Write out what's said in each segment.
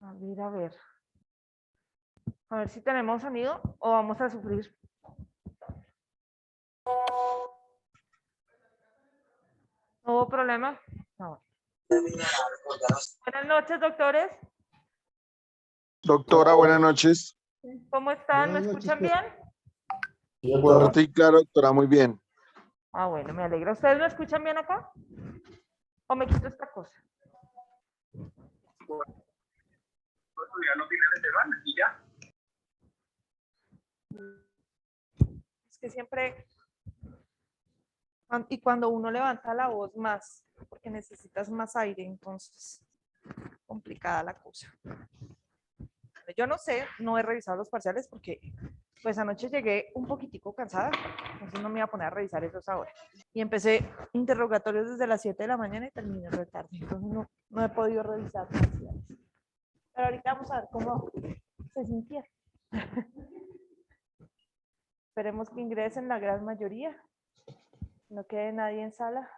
A ver, a ver. A ver si tenemos sonido o vamos a sufrir. ¿No hubo problema? No. Buenas noches, doctores. Doctora, buenas noches. ¿Cómo están? ¿Me escuchan bien? Fuerte y claro, doctora, muy bien. Ah, bueno, me alegra. ¿Ustedes me escuchan bien acá? ¿O me quito esta cosa? Es que siempre... Y cuando uno levanta la voz más, porque necesitas más aire, entonces complicada la cosa. Yo no sé, no he revisado los parciales porque pues anoche llegué un poquitico cansada, entonces no me iba a poner a revisar esos ahora. Y empecé interrogatorios desde las 7 de la mañana y terminé re tarde, entonces no he podido revisar parciales. Pero ahorita vamos a ver cómo se sintieron. Esperemos que ingresen la gran mayoría, no quede nadie en sala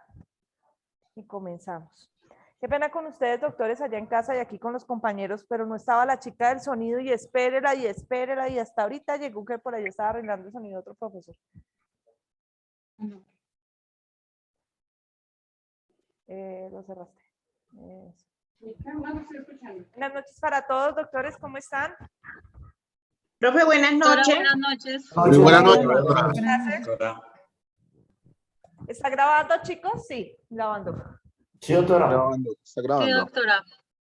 y comenzamos. Qué pena con ustedes, doctores, allá en casa y aquí con los compañeros, pero no estaba la chica del sonido y espérela y hasta ahorita llegó que por ahí estaba arreglando el sonido de otro profesor. Lo cerraste. Buenas noches para todos, doctores, ¿cómo están? Profe, buenas noches. Buenas noches. Muy buenas noches, doctora. Gracias. ¿Está grabando, chicos? Sí, grabando. Sí, doctora. Grabando, está Sí, grabando. doctora.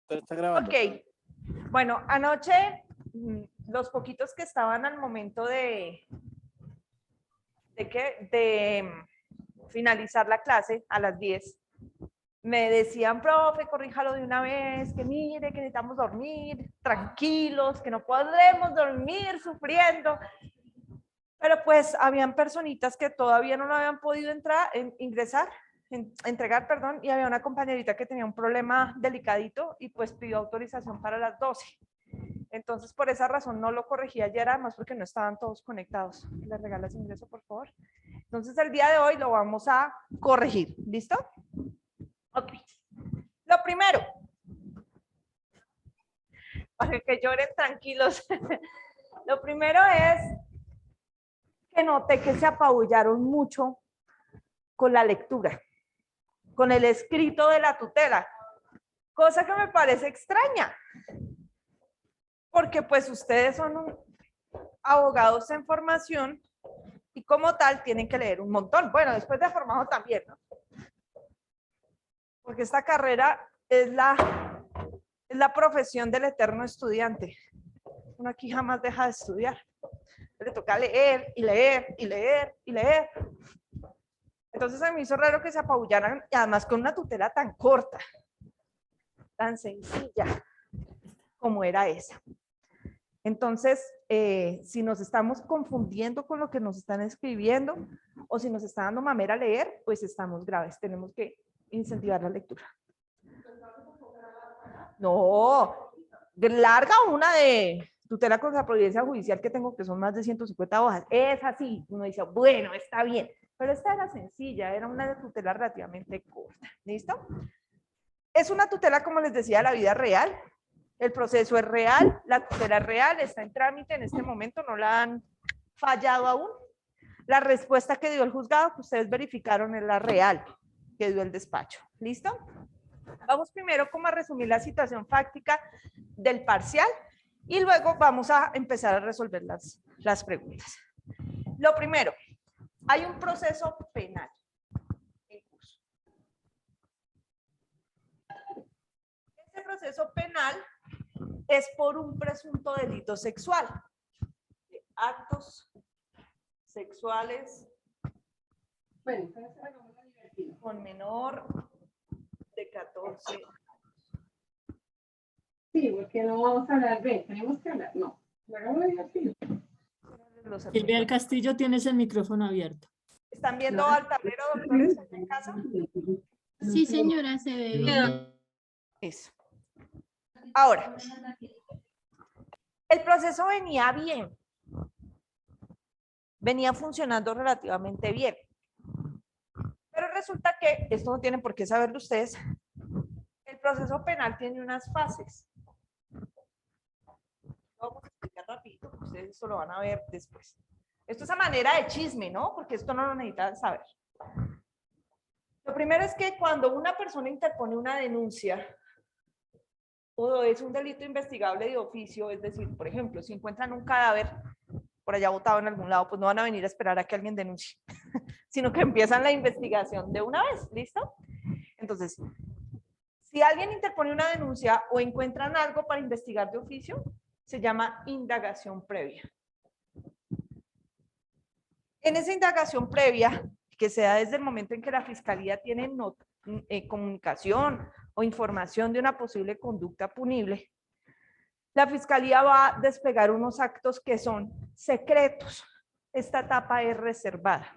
Está grabando. Ok. Bueno, anoche los poquitos que estaban al momento de finalizar la clase a las 10, me decían, profe, corríjalo de una vez, que mire, que necesitamos dormir, tranquilos, que no podremos dormir sufriendo. Pero pues habían personitas que todavía no lo habían podido entregar, perdón, y había una compañerita que tenía un problema delicadito y pues pidió autorización para las 12. Entonces, por esa razón no lo corregí ayer, además porque no estaban todos conectados. ¿Le regalas ingreso, por favor? Entonces, el día de hoy lo vamos a corregir. ¿Listo? Ok. Lo primero, para que lloren tranquilos, lo primero es que noté que se apabullaron mucho con la lectura, con el escrito de la tutela, cosa que me parece extraña, porque pues ustedes son abogados en formación y como tal tienen que leer un montón. Bueno, después de formado también, ¿no? Porque esta carrera es la profesión del eterno estudiante. Uno aquí jamás deja de estudiar. Le toca leer y leer y leer y leer. Entonces a mí me hizo raro que se apabullaran, y además con una tutela tan corta, tan sencilla como era esa. Entonces, si nos estamos confundiendo con lo que nos están escribiendo o si nos está dando mamera leer, pues estamos graves. Tenemos que incentivar la lectura. No, larga una de tutela contra providencia judicial que tengo, que son más de 150 hojas. Es así. Uno dice, bueno, está bien. Pero esta era sencilla, era una tutela relativamente corta. ¿Listo? Es una tutela, como les decía, de la vida real. El proceso es real, la tutela es real, está en trámite en este momento, no la han fallado aún. La respuesta que dio el juzgado, que ustedes verificaron, es la real que dio el despacho. ¿Listo? Vamos primero como a resumir la situación fáctica del parcial y luego vamos a empezar a resolver las preguntas. Lo primero, hay un proceso penal en curso. Este proceso penal es por un presunto delito sexual, de actos sexuales con menor de 14 años. Sí, porque no vamos a hablar de, tenemos que hablar, no. Hagamos divertido. Silvia del Castillo, tienes el micrófono abierto. ¿Están viendo al tablero, doctores, en casa? Sí, señora, se ve bien. Eso. Ahora, el proceso venía bien. Venía funcionando relativamente bien. resulta que, esto no tienen por qué saberlo ustedes, el proceso penal tiene unas fases. Vamos a explicar rápido, ustedes esto lo van a ver después. Esto es a manera de chisme, ¿no? Porque esto no lo necesitan saber. Lo primero es que cuando una persona interpone una denuncia o es un delito investigable de oficio, es decir, por ejemplo, si encuentran un cadáver por allá botado en algún lado, pues no van a venir a esperar a que alguien denuncie, sino que empiezan la investigación de una vez, ¿listo? Entonces, si alguien interpone una denuncia o encuentran algo para investigar de oficio, se llama indagación previa. En esa indagación previa, que se da desde el momento en que la fiscalía tiene comunicación o información de una posible conducta punible, la fiscalía va a desplegar unos actos que son secretos. Esta etapa es reservada.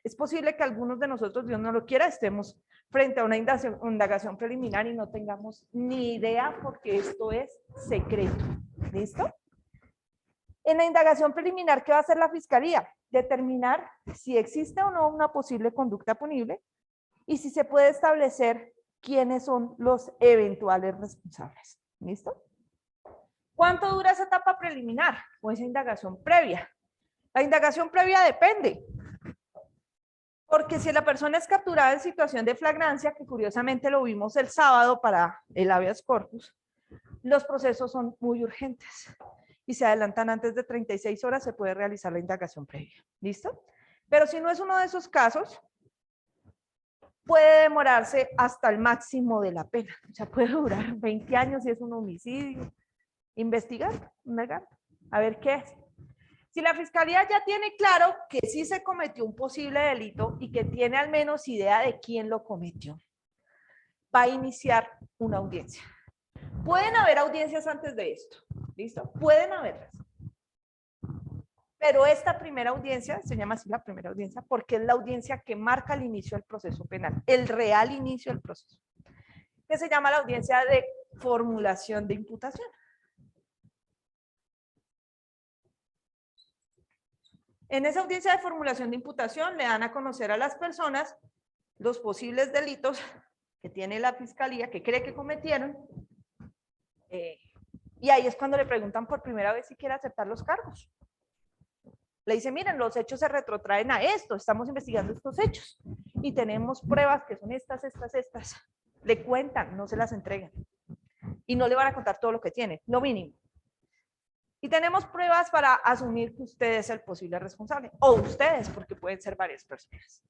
Es posible que algunos de nosotros, Dios no lo quiera, estemos frente a una indagación preliminar y no tengamos ni idea porque esto es secreto. ¿Listo? En la indagación preliminar, ¿qué va a hacer la fiscalía? Determinar si existe o no una posible conducta punible y si se puede establecer quiénes son los eventuales responsables. ¿Listo? ¿Cuánto dura esa etapa preliminar o esa indagación previa? La indagación previa depende. Porque si la persona es capturada en situación de flagrancia, que curiosamente lo vimos el sábado para el habeas corpus, los procesos son muy urgentes y se adelantan antes de 36 horas, se puede realizar la indagación previa. ¿Listo? Pero si no es uno de esos casos, puede demorarse hasta el máximo de la pena. O sea, puede durar 20 años si es un homicidio. Investigar, negar, a ver qué es. Si la fiscalía ya tiene claro que sí se cometió un posible delito y que tiene al menos idea de quién lo cometió, va a iniciar una audiencia. Pueden haber audiencias antes de esto, ¿listo? Pueden haberlas. Pero esta primera audiencia, se llama así la primera audiencia, porque es la audiencia que marca el inicio del proceso penal, el real inicio del proceso, que se llama la audiencia de formulación de imputación. En esa audiencia de formulación de imputación le dan a conocer a las personas los posibles delitos que tiene la fiscalía, que cree que cometieron, y ahí es cuando le preguntan por primera vez si quiere aceptar los cargos. Le dicen, miren, los hechos se retrotraen a esto, estamos investigando estos hechos, y tenemos pruebas que son estas. Le cuentan, no se las entregan, y no le van a contar todo lo que tienen, lo mínimo. Y tenemos pruebas para asumir que usted es el posible responsable, o ustedes, porque pueden ser varias personas.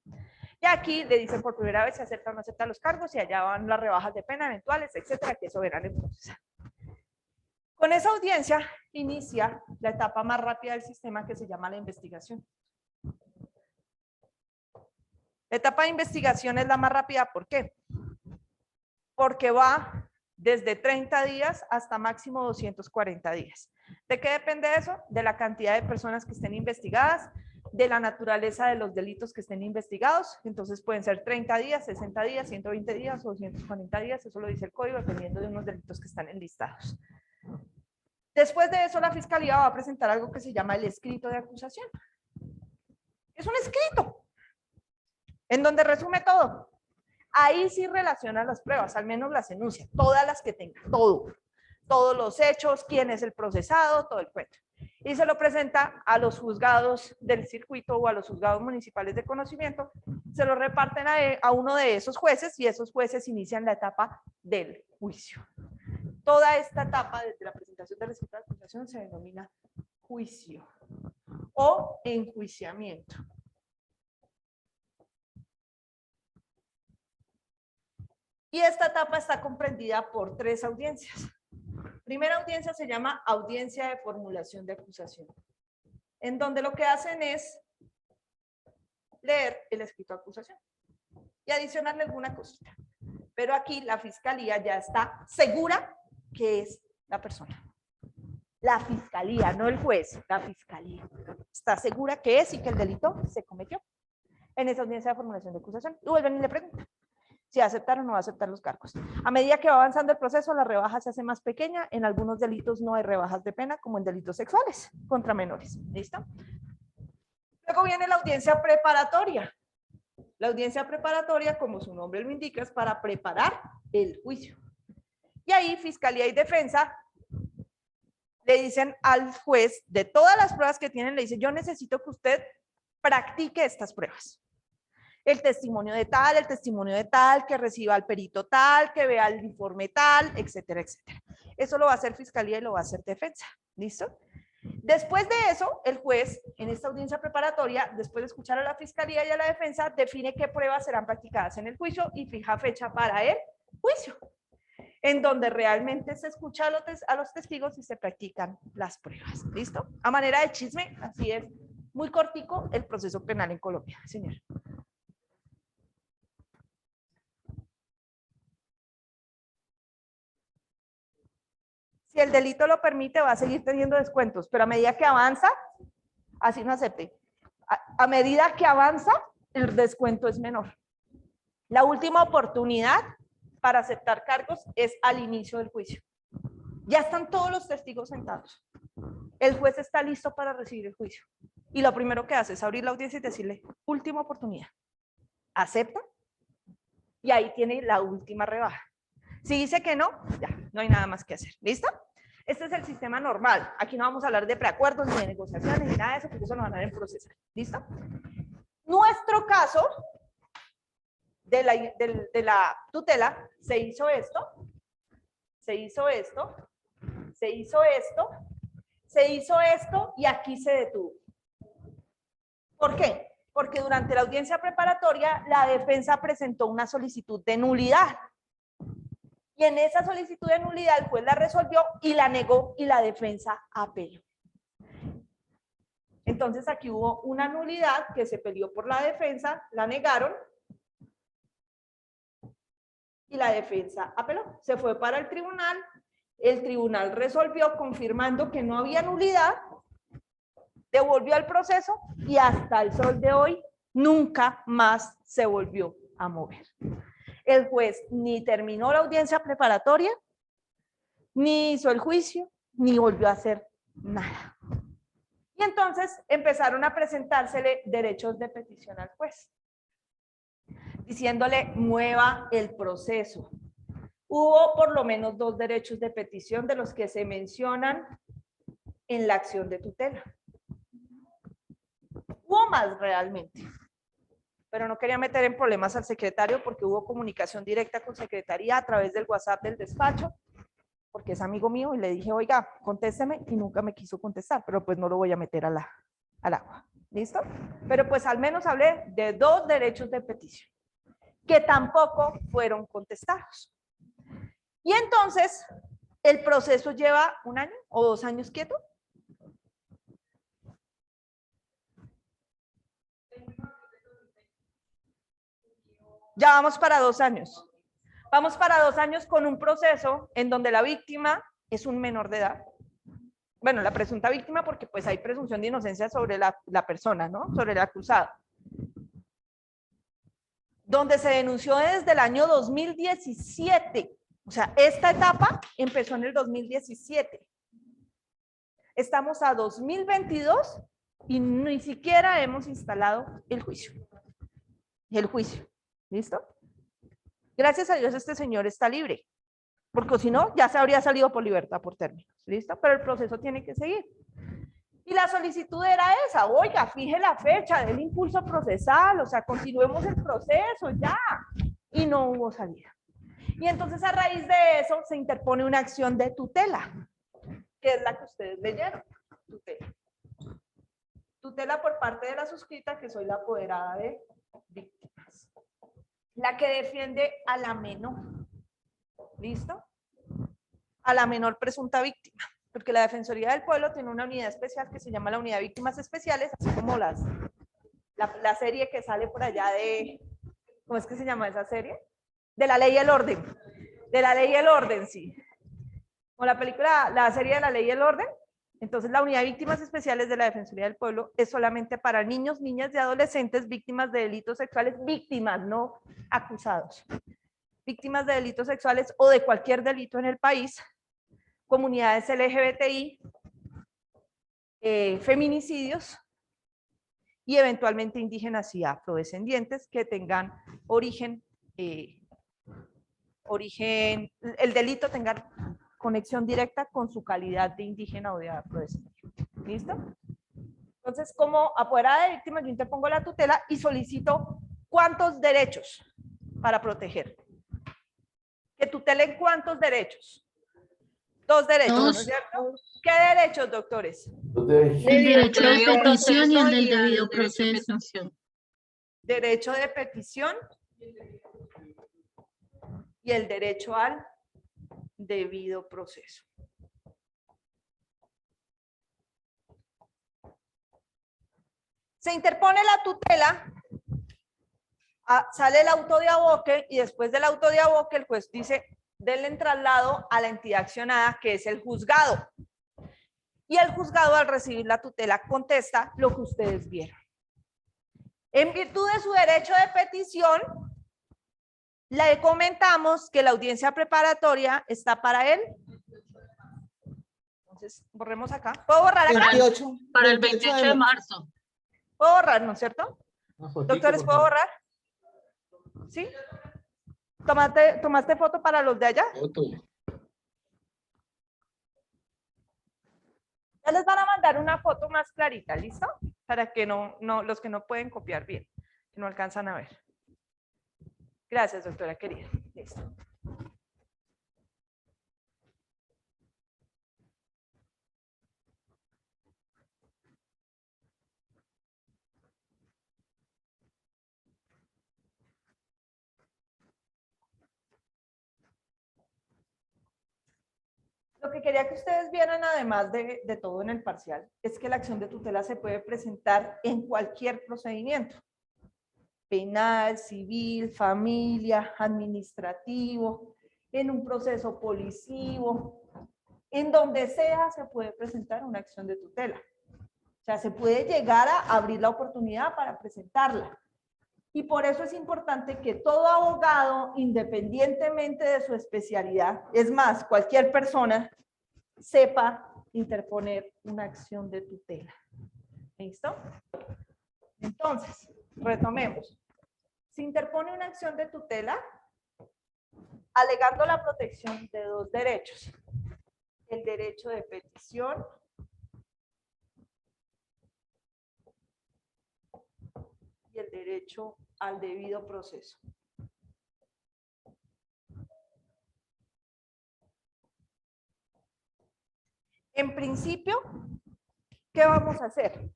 Y aquí le dicen por primera vez si acepta o no acepta los cargos, y allá van las rebajas de pena eventuales, etcétera, que eso verán en proceso. Con esa audiencia inicia la etapa más rápida del sistema que se llama la investigación. La etapa de investigación es la más rápida, ¿por qué? Porque va desde 30 días hasta máximo 240 días. ¿De qué depende eso? De la cantidad de personas que estén investigadas, de la naturaleza de los delitos que estén investigados. Entonces pueden ser 30 días, 60 días, 120 días o 240 días, eso lo dice el código, dependiendo de unos delitos que están enlistados. Después de eso, la fiscalía va a presentar algo que se llama el escrito de acusación. Es un escrito en donde resume todo. Ahí sí relaciona las pruebas, al menos las enuncia, todas las que tenga, todos los hechos, quién es el procesado, todo el cuento. Y se lo presenta a los juzgados del circuito o a los juzgados municipales de conocimiento, se lo reparten a uno de esos jueces y esos jueces inician la etapa del juicio. Toda esta etapa, desde la presentación del escrito de acusación, se denomina juicio o enjuiciamiento. Y esta etapa está comprendida por 3 audiencias. Primera audiencia se llama audiencia de formulación de acusación, en donde lo que hacen es leer el escrito de acusación y adicionarle alguna cosita. Pero aquí la fiscalía ya está segura que es la persona. La fiscalía, no el juez, la fiscalía. Está segura que es y que el delito se cometió. En esa audiencia de formulación de acusación, y vuelven y le preguntan si va a aceptar o no va a aceptar los cargos. A medida que va avanzando el proceso, la rebaja se hace más pequeña. En algunos delitos no hay rebajas de pena, como en delitos sexuales contra menores. ¿Listo? Luego viene la audiencia preparatoria. La audiencia preparatoria, como su nombre lo indica, es para preparar el juicio. Y ahí Fiscalía y Defensa le dicen al juez, de todas las pruebas que tienen, le dice, yo necesito que usted practique estas pruebas. El testimonio de tal, que reciba al perito tal, que vea el informe tal, etcétera, etcétera. Eso lo va a hacer Fiscalía y lo va a hacer Defensa. ¿Listo? Después de eso, el juez, en esta audiencia preparatoria, después de escuchar a la Fiscalía y a la Defensa, define qué pruebas serán practicadas en el juicio y fija fecha para el juicio, en donde realmente se escucha a los testigos y se practican las pruebas. ¿Listo? A manera de chisme, así es, muy cortico el proceso penal en Colombia, señor. Si el delito lo permite, va a seguir teniendo descuentos, pero a medida que avanza, así no acepte. A medida que avanza, el descuento es menor. La última oportunidad para aceptar cargos es al inicio del juicio. Ya están todos los testigos sentados. El juez está listo para recibir el juicio. Y lo primero que hace es abrir la audiencia y decirle, última oportunidad. ¿Acepta? Y ahí tiene la última rebaja. Si dice que no, ya, no hay nada más que hacer. ¿Listo? Este es el sistema normal. Aquí no vamos a hablar de preacuerdos, ni de negociaciones, ni nada de eso, porque eso lo van a ver en proceso. ¿Listo? Nuestro caso de la tutela, se hizo esto, se hizo esto, se hizo esto, se hizo esto y aquí se detuvo. ¿Por qué? Porque durante la audiencia preparatoria la defensa presentó una solicitud de nulidad. Y en esa solicitud de nulidad el juez la resolvió y la negó y la defensa apeló. Entonces aquí hubo una nulidad que se peleó por la defensa, la negaron y la defensa apeló. Se fue para el tribunal resolvió confirmando que no había nulidad, devolvió el proceso y hasta el sol de hoy nunca más se volvió a mover. El juez ni terminó la audiencia preparatoria, ni hizo el juicio, ni volvió a hacer nada. Y entonces empezaron a presentársele derechos de petición al juez, diciéndole mueva el proceso. Hubo por lo menos 2 derechos de petición de los que se mencionan en la acción de tutela. Hubo más realmente, pero no quería meter en problemas al secretario porque hubo comunicación directa con secretaría a través del WhatsApp del despacho, porque es amigo mío y le dije, oiga, contésteme, y nunca me quiso contestar, pero pues no lo voy a meter al agua. ¿Listo? Pero pues al menos hablé de 2 derechos de petición que tampoco fueron contestados. Y entonces, el proceso lleva 1 año o 2 años quieto. Ya vamos para 2 años. Vamos para 2 años con un proceso en donde la víctima es un menor de edad. Bueno, la presunta víctima, porque pues hay presunción de inocencia sobre la persona, ¿no? Sobre el acusado. Donde se denunció desde el año 2017. O sea, esta etapa empezó en el 2017. Estamos a 2022 y ni siquiera hemos instalado el juicio. ¿Listo? Gracias a Dios este señor está libre, porque si no, ya se habría salido por libertad por términos. ¿Listo? Pero el proceso tiene que seguir. Y la solicitud era esa, oiga, fije la fecha del impulso procesal, o sea, continuemos el proceso ya. Y no hubo salida. Y entonces a raíz de eso se interpone una acción de tutela, que es la que ustedes leyeron. Tutela. Tutela por parte de la suscrita, que soy la apoderada de víctimas. La que defiende a la menor. ¿Listo? A la menor presunta víctima. Porque la Defensoría del Pueblo tiene una unidad especial que se llama la Unidad de Víctimas Especiales, así como la serie que sale por allá de, ¿cómo es que se llama esa serie? De La Ley y el Orden. De La Ley y el Orden, sí. O la película, la serie de La Ley y el Orden. Entonces la Unidad de Víctimas Especiales de la Defensoría del Pueblo es solamente para niños, niñas y adolescentes víctimas de delitos sexuales, víctimas, no acusados. Víctimas de delitos sexuales o de cualquier delito en el país, comunidades LGBTI, feminicidios y eventualmente indígenas y afrodescendientes que tengan origen, el delito tenga conexión directa con su calidad de indígena o de afrodescendiente. ¿Listo? Entonces, como apoderada de víctimas, yo interpongo la tutela y solicito ¿cuántos derechos para proteger? ¿Que tutelen cuántos derechos? 2 derechos, ¿no es cierto? ¿Qué derechos, doctores? El derecho de petición y el del debido proceso. Derecho de petición y el derecho al debido proceso. Se interpone la tutela, sale el auto de aboque y después del auto de aboque el juez dice, denle en traslado a la entidad accionada que es el juzgado. Y el juzgado al recibir la tutela contesta lo que ustedes vieron. En virtud de su derecho de petición, le comentamos que la audiencia preparatoria está para él. Entonces, borremos acá. ¿Puedo borrar acá? 28, Para el 28 de marzo. ¿Puedo borrar, no es cierto? Doctores, ¿puedo borrar? ¿Sí? ¿Tomaste foto para los de allá? Ya les van a mandar una foto más clarita, ¿listo? Para que los que no pueden copiar bien, que no alcanzan a ver. Gracias, doctora querida. Listo. Lo que quería que ustedes vieran, además de todo en el parcial, es que la acción de tutela se puede presentar en cualquier procedimiento. Penal, civil, familia, administrativo, en un proceso policivo, en donde sea se puede presentar una acción de tutela. O sea, se puede llegar a abrir la oportunidad para presentarla. Y por eso es importante que todo abogado, independientemente de su especialidad, es más, cualquier persona, sepa interponer una acción de tutela. ¿Listo? Entonces, retomemos. Se interpone una acción de tutela alegando la protección de 2 derechos. El derecho de petición y el derecho al debido proceso. En principio, ¿qué vamos a hacer?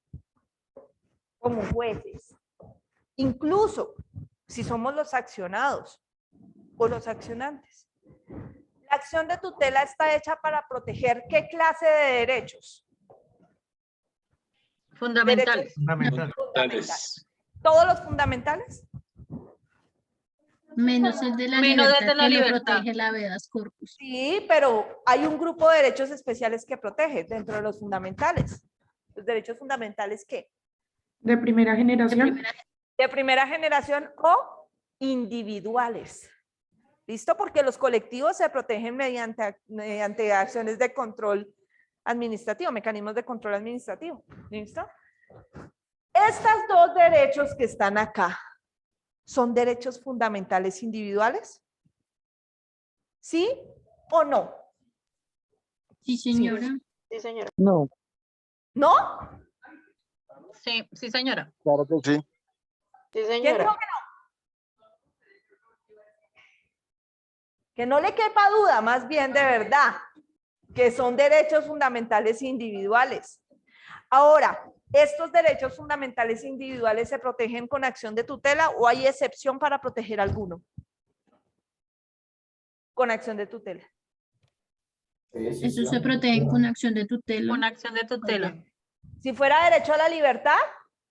Como jueces, incluso si somos los accionados o los accionantes. La acción de tutela está hecha para proteger ¿qué clase de derechos? Fundamentales. Fundamentales. ¿Todos los fundamentales? Menos el de la libertad, que lo protege el habeas corpus. Sí, pero hay un grupo de derechos especiales que protege dentro de los fundamentales. ¿Los derechos fundamentales qué? De primera generación. De primera generación o individuales. ¿Listo? Porque los colectivos se protegen mediante acciones de control administrativo, mecanismos de control administrativo. ¿Listo? Estos 2 derechos que están acá, ¿son derechos fundamentales individuales? ¿Sí o no? Sí, señora. Sí, señora. No, ¿No? Sí, sí, señora. claro que sí. Sí, ¿Quién dijo que no? Que no le quepa duda, más bien de verdad, que son derechos fundamentales individuales. Ahora, ¿estos derechos fundamentales individuales se protegen con acción de tutela o hay excepción para proteger alguno? Con acción de tutela. Eso se protege con acción de tutela. Con acción de tutela. Muy bien. Si fuera derecho a la libertad,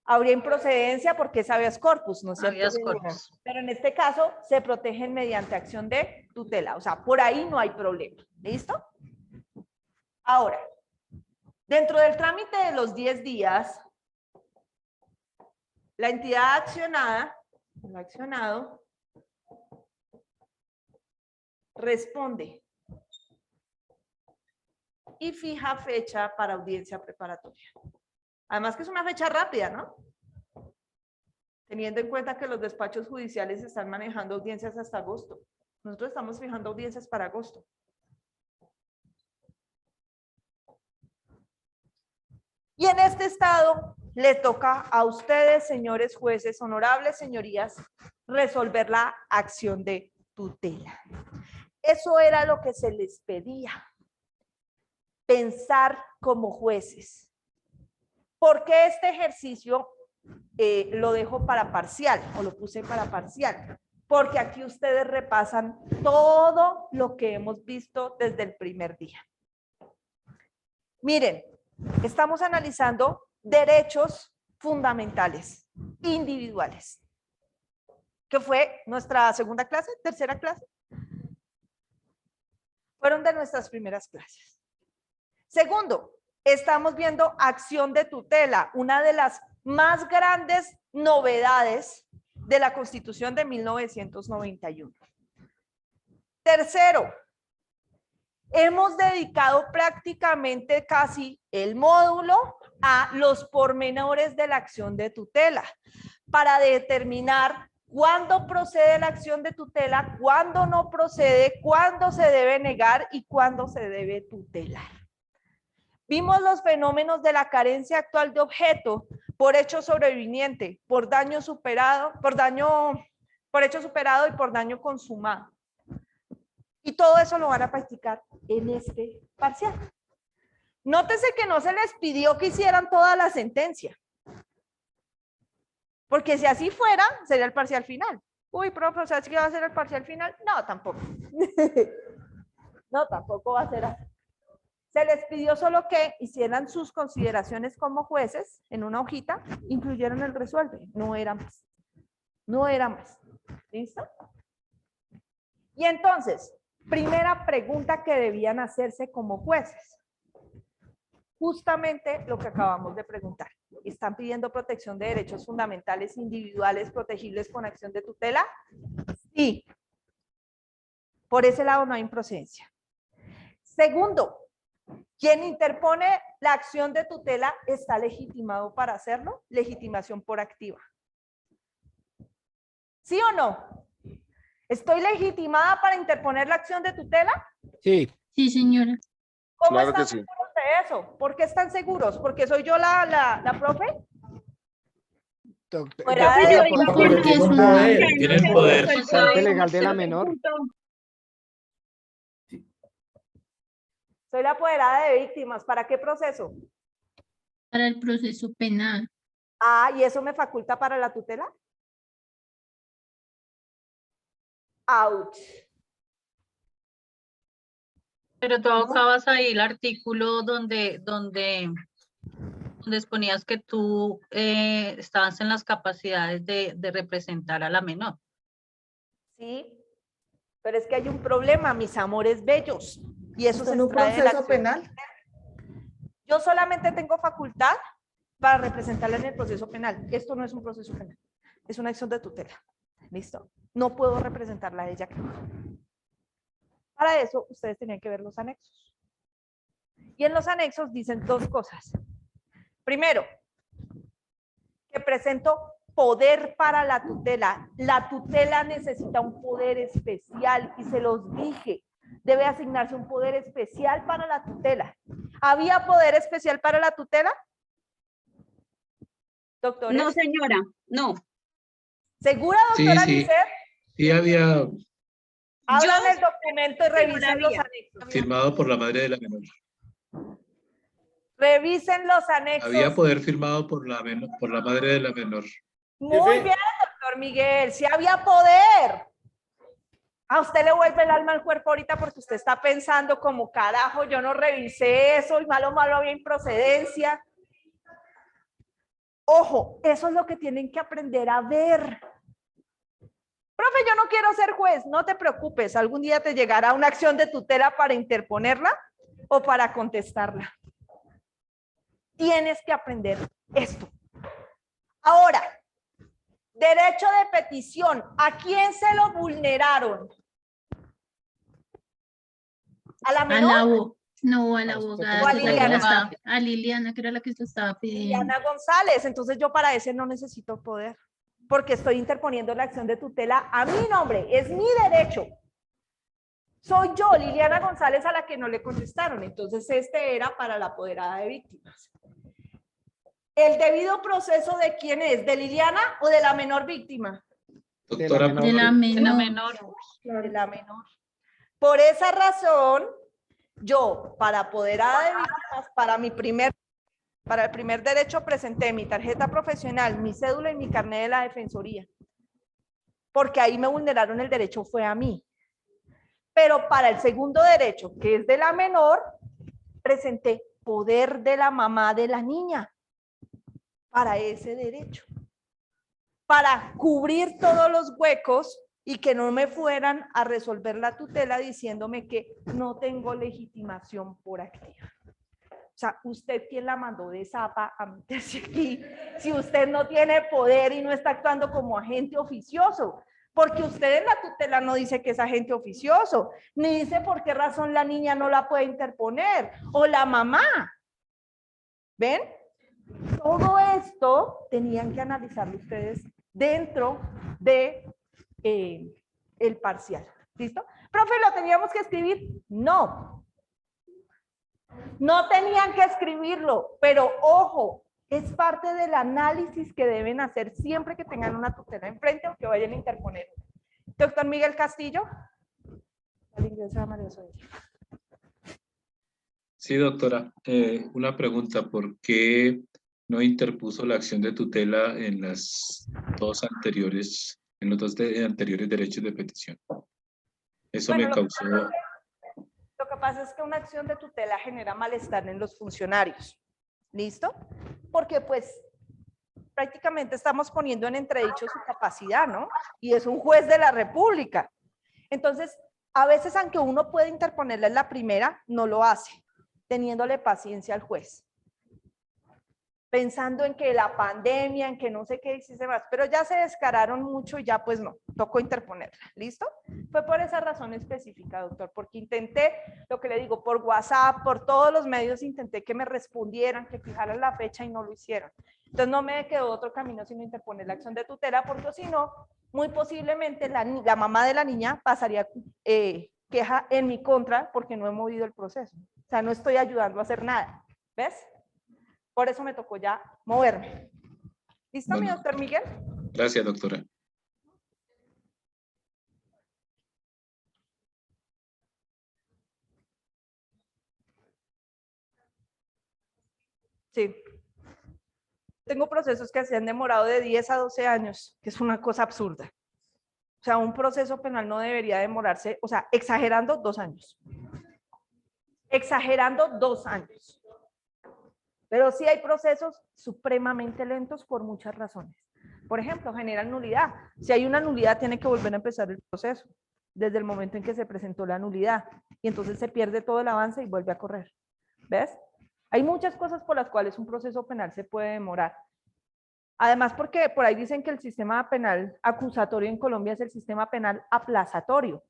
habría improcedencia porque es habeas corpus, ¿no es cierto? Habeas corpus. Pero en este caso se protegen mediante acción de tutela, o sea, por ahí no hay problema. ¿Listo? Ahora, dentro del trámite de los 10 días, la entidad accionada, el accionado, responde y fija fecha para audiencia preparatoria. Además que es una fecha rápida, ¿no? teniendo en cuenta que los despachos judiciales están manejando audiencias hasta agosto. Nosotros estamos fijando audiencias para agosto. Y en este estado le toca a ustedes, señores jueces, honorables señorías, resolver la acción de tutela. Eso era lo que se les pedía. Pensar como jueces. ¿Por qué este ejercicio lo dejo para parcial o lo puse para parcial? Porque aquí ustedes repasan todo lo que hemos visto desde el primer día. Miren, estamos analizando derechos fundamentales, individuales, que fue nuestra segunda clase, tercera clase. Fueron de nuestras primeras clases. Segundo, estamos viendo acción de tutela, una de las más grandes novedades de la Constitución de 1991. Tercero, hemos dedicado prácticamente casi el módulo a los pormenores de la acción de tutela para determinar cuándo procede la acción de tutela, cuándo no procede, cuándo se debe negar y cuándo se debe tutelar. Vimos los fenómenos de la carencia actual de objeto por hecho sobreviviente, por daño superado, por hecho superado y por daño consumado. Y todo eso lo van a practicar en este parcial. Nótese que no se les pidió que hicieran toda la sentencia. Porque si así fuera, sería el parcial final. Uy, profe, ¿o sea, ¿sí que va a ser el parcial final? No, tampoco. No, tampoco va a ser así. Se les pidió solo que hicieran sus consideraciones como jueces en una hojita, incluyeron el resuelve. No era más. No era más. ¿Listo? Y entonces, primera pregunta que debían hacerse como jueces. Justamente lo que acabamos de preguntar. ¿Están pidiendo protección de derechos fundamentales individuales protegibles con acción de tutela? Sí. Por ese lado no hay improcedencia. Segundo, quien interpone la acción de tutela está legitimado para hacerlo. Legitimación por activa. ¿Sí o no? ¿Estoy legitimada para interponer la acción de tutela? Sí. Sí, señora. ¿Cómo Claro están que sí. seguros de eso? ¿Por qué están seguros? ¿Porque soy yo la profe? Fuera de- Porque es un- Tiene el poder. Responsable legal de la menor. Soy la apoderada de víctimas. ¿Para qué proceso? Para el proceso penal. Ah, ¿y eso me faculta para la tutela? Ouch. Pero tú acabas ahí el artículo donde exponías que tú estabas en las capacidades de representar a la menor. Sí, pero es que hay un problema, mis amores bellos. Y eso se ¿En un extrae de la proceso acción. penal? Yo solamente tengo facultad para representarla en el proceso penal. Esto no es un proceso penal, es una acción de tutela. ¿Listo? No puedo representarla a ella. Para eso, ustedes tenían que ver los anexos. Y en los anexos dicen dos cosas. Primero, que presento poder para la tutela. La tutela necesita un poder especial y se los dije. Debe asignarse un poder especial para la tutela. ¿Había poder especial para la tutela? Doctores. No, señora, no. ¿Segura, doctora Sí, sí. Lisset? Sí, había Abran el documento y revisen los había. anexos. firmado por la madre de la menor. Revisen los anexos. Había poder firmado por la madre de la menor. Muy bien, doctor Miguel, sí había poder. A usted le vuelve el alma al cuerpo ahorita porque usted está pensando como carajo, yo no revisé eso y malo había improcedencia. Ojo, eso es lo que tienen que aprender a ver. Profe, yo no quiero ser juez, no te preocupes, algún día te llegará una acción de tutela para interponerla o para contestarla. Tienes que aprender esto. Ahora, derecho de petición, ¿a quién se lo vulneraron? ¿A la menor? No, a la abogada. O a que era la que Liliana. la estaba- a Liliana, que era la que se estaba pidiendo. Liliana González, entonces yo para ese no necesito poder. porque estoy interponiendo la acción de tutela a mi nombre, es mi derecho. Soy yo, Liliana González, a la que no le contestaron. Entonces, este era para la apoderada de víctimas. ¿El debido proceso de quién es? ¿De Liliana o de la menor víctima? Doctora, De la La menor. menor. De la menor. Por esa razón, yo, para apoderada de víctimas, para el primer derecho, presenté mi tarjeta profesional, mi cédula y mi carnet de la defensoría. Porque ahí me vulneraron el derecho, fue a mí. Pero para el segundo derecho, que es de la menor, presenté poder de la mamá de la niña para ese derecho. Para cubrir todos los huecos y que no me fueran a resolver la tutela diciéndome que no tengo legitimación por activa. O sea, ¿usted quién la mandó de zapa a meterse aquí? Si usted no tiene poder y no está actuando como agente oficioso. Porque usted en la tutela no dice que es agente oficioso, ni dice por qué razón la niña no la puede interponer, o la mamá. ¿Ven? Todo esto tenían que analizarlo ustedes dentro de el parcial. ¿Listo? Profe, ¿lo teníamos que escribir? No. No tenían que escribirlo, pero ojo, es parte del análisis que deben hacer siempre que tengan una tutela enfrente o que vayan a interponer. Doctor Miguel Castillo. sí, doctora. Una pregunta, ¿por qué no interpuso la acción de tutela en las dos anteriores, en los dos anteriores derechos de petición? Eso Bueno, me causó... Lo que pasa es que una acción de tutela genera malestar en los funcionarios. ¿Listo? Porque pues prácticamente estamos poniendo en entredicho su capacidad, ¿no? Y es un juez de la República. Entonces, a veces aunque uno puede interponerla en la primera, no lo hace, teniéndole paciencia al juez. Pensando en que la pandemia, en que no sé qué hiciste más, pero ya se descararon mucho y ya pues no, tocó interponerla, ¿listo? Fue por esa razón específica, doctor, porque intenté, lo que le digo, por WhatsApp, por todos los medios, intenté que me respondieran, que fijaran la fecha y no lo hicieron. Entonces no me quedó otro camino sino interponer la acción de tutela, porque si no, muy posiblemente la mamá de la niña pasaría queja en mi contra porque no he movido el proceso. O sea, no estoy ayudando a hacer nada, ¿ves? Por eso me tocó ya moverme. ¿Listo, Bueno, mi doctor Miguel? gracias, doctora. Sí. Tengo procesos que se han demorado de 10 a 12 años, que es una cosa absurda. O sea, un proceso penal no debería demorarse, o sea, exagerando 2 años. Exagerando 2 años. Pero sí hay procesos supremamente lentos por muchas razones. Por ejemplo, generan nulidad. Si hay una nulidad, tiene que volver a empezar el proceso desde el momento en que se presentó la nulidad. Y entonces se pierde todo el avance y vuelve a correr. ¿Ves? Hay muchas cosas por las cuales un proceso penal se puede demorar. Además, porque por ahí dicen que el sistema penal acusatorio en Colombia es el sistema penal aplazatorio.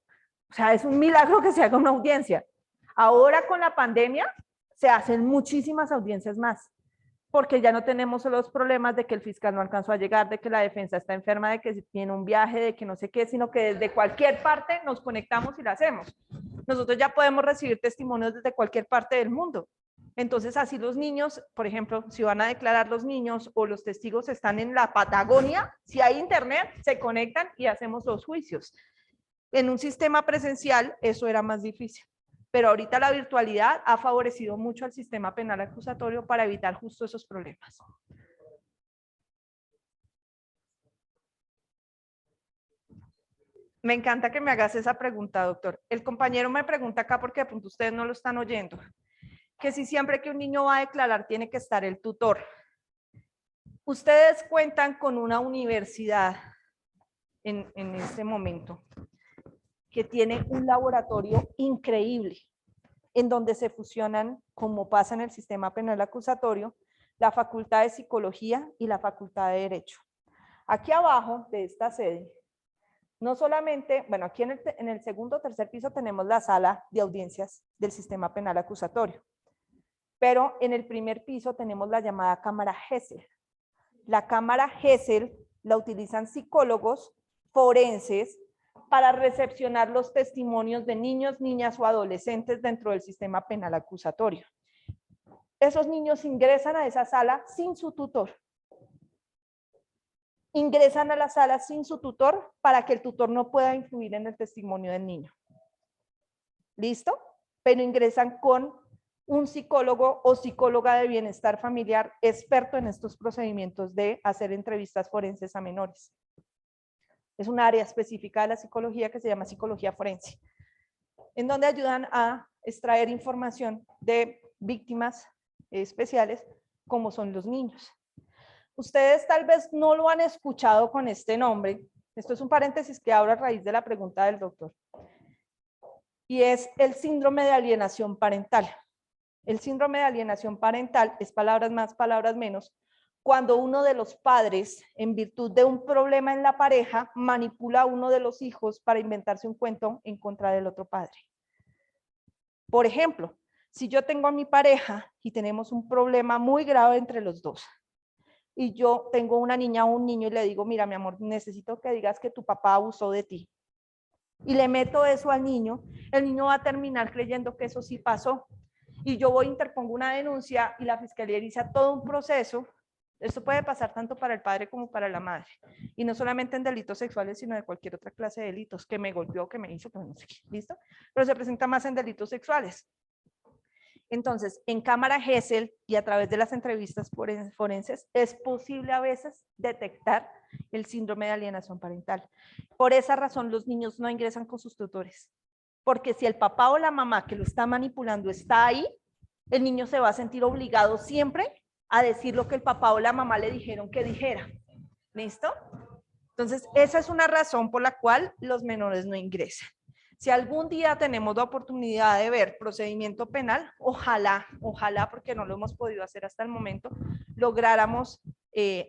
O sea, es un milagro que se haga una audiencia. Ahora con la pandemia se hacen muchísimas audiencias más, porque ya no tenemos los problemas de que el fiscal no alcanzó a llegar, de que la defensa está enferma, de que tiene un viaje, de que no sé qué, sino que desde cualquier parte nos conectamos y la hacemos. Nosotros ya podemos recibir testimonios desde cualquier parte del mundo. Entonces, así los niños, por ejemplo, si van a declarar los niños o los testigos están en la Patagonia, si hay internet, se conectan y hacemos los juicios. En un sistema presencial, eso era más difícil. Pero ahorita la virtualidad ha favorecido mucho al sistema penal acusatorio para evitar justo esos problemas. Me encanta que me hagas esa pregunta, doctor. El compañero me pregunta acá porque de pronto ustedes no lo están oyendo. Que si siempre que un niño va a declarar tiene que estar el tutor. Ustedes cuentan con una universidad en este momento que tiene un laboratorio increíble en donde se fusionan, como pasa en el sistema penal acusatorio, la Facultad de Psicología y la Facultad de Derecho. Aquí abajo de esta sede, no solamente, bueno, aquí en el segundo o tercer piso tenemos la sala de audiencias del sistema penal acusatorio, pero en el primer piso tenemos la llamada cámara Gesell. La cámara Gesell la utilizan psicólogos forenses para recepcionar los testimonios de niños, niñas o adolescentes dentro del sistema penal acusatorio. Esos niños ingresan a esa sala sin su tutor. Ingresan a la sala sin su tutor para que el tutor no pueda influir en el testimonio del niño. ¿Listo? Pero ingresan con un psicólogo o psicóloga de bienestar familiar experto en estos procedimientos de hacer entrevistas forenses a menores. Es un área específica de la psicología que se llama psicología forense, en donde ayudan a extraer información de víctimas especiales como son los niños. Ustedes tal vez no lo han escuchado con este nombre. Esto es un paréntesis que abro a raíz de la pregunta del doctor. Y es el síndrome de alienación parental. El síndrome de alienación parental es palabras más, palabras menos, cuando uno de los padres, en virtud de un problema en la pareja, manipula a uno de los hijos para inventarse un cuento en contra del otro padre. Por ejemplo, si yo tengo a mi pareja y tenemos un problema muy grave entre los dos, y yo tengo una niña o un niño y le digo, mira, mi amor, necesito que digas que tu papá abusó de ti. Y le meto eso al niño, el niño va a terminar creyendo que eso sí pasó. Y yo voy, interpongo una denuncia y la fiscalía inicia todo un proceso. Esto puede pasar tanto para el padre como para la madre. Y no solamente en delitos sexuales, sino de cualquier otra clase de delitos, que me golpeó, que me hizo, que no sé qué, ¿listo? Pero se presenta más en delitos sexuales. Entonces, en cámara Gesell y a través de las entrevistas forenses, es posible a veces detectar el síndrome de alienación parental. Por esa razón, los niños no ingresan con sus tutores. Porque si el papá o la mamá que lo está manipulando está ahí, el niño se va a sentir obligado siempre a decir lo que el papá o la mamá le dijeron que dijera. ¿Listo? Entonces, esa es una razón por la cual los menores no ingresan. Si algún día tenemos la oportunidad de ver procedimiento penal, ojalá, porque no lo hemos podido hacer hasta el momento, lográramos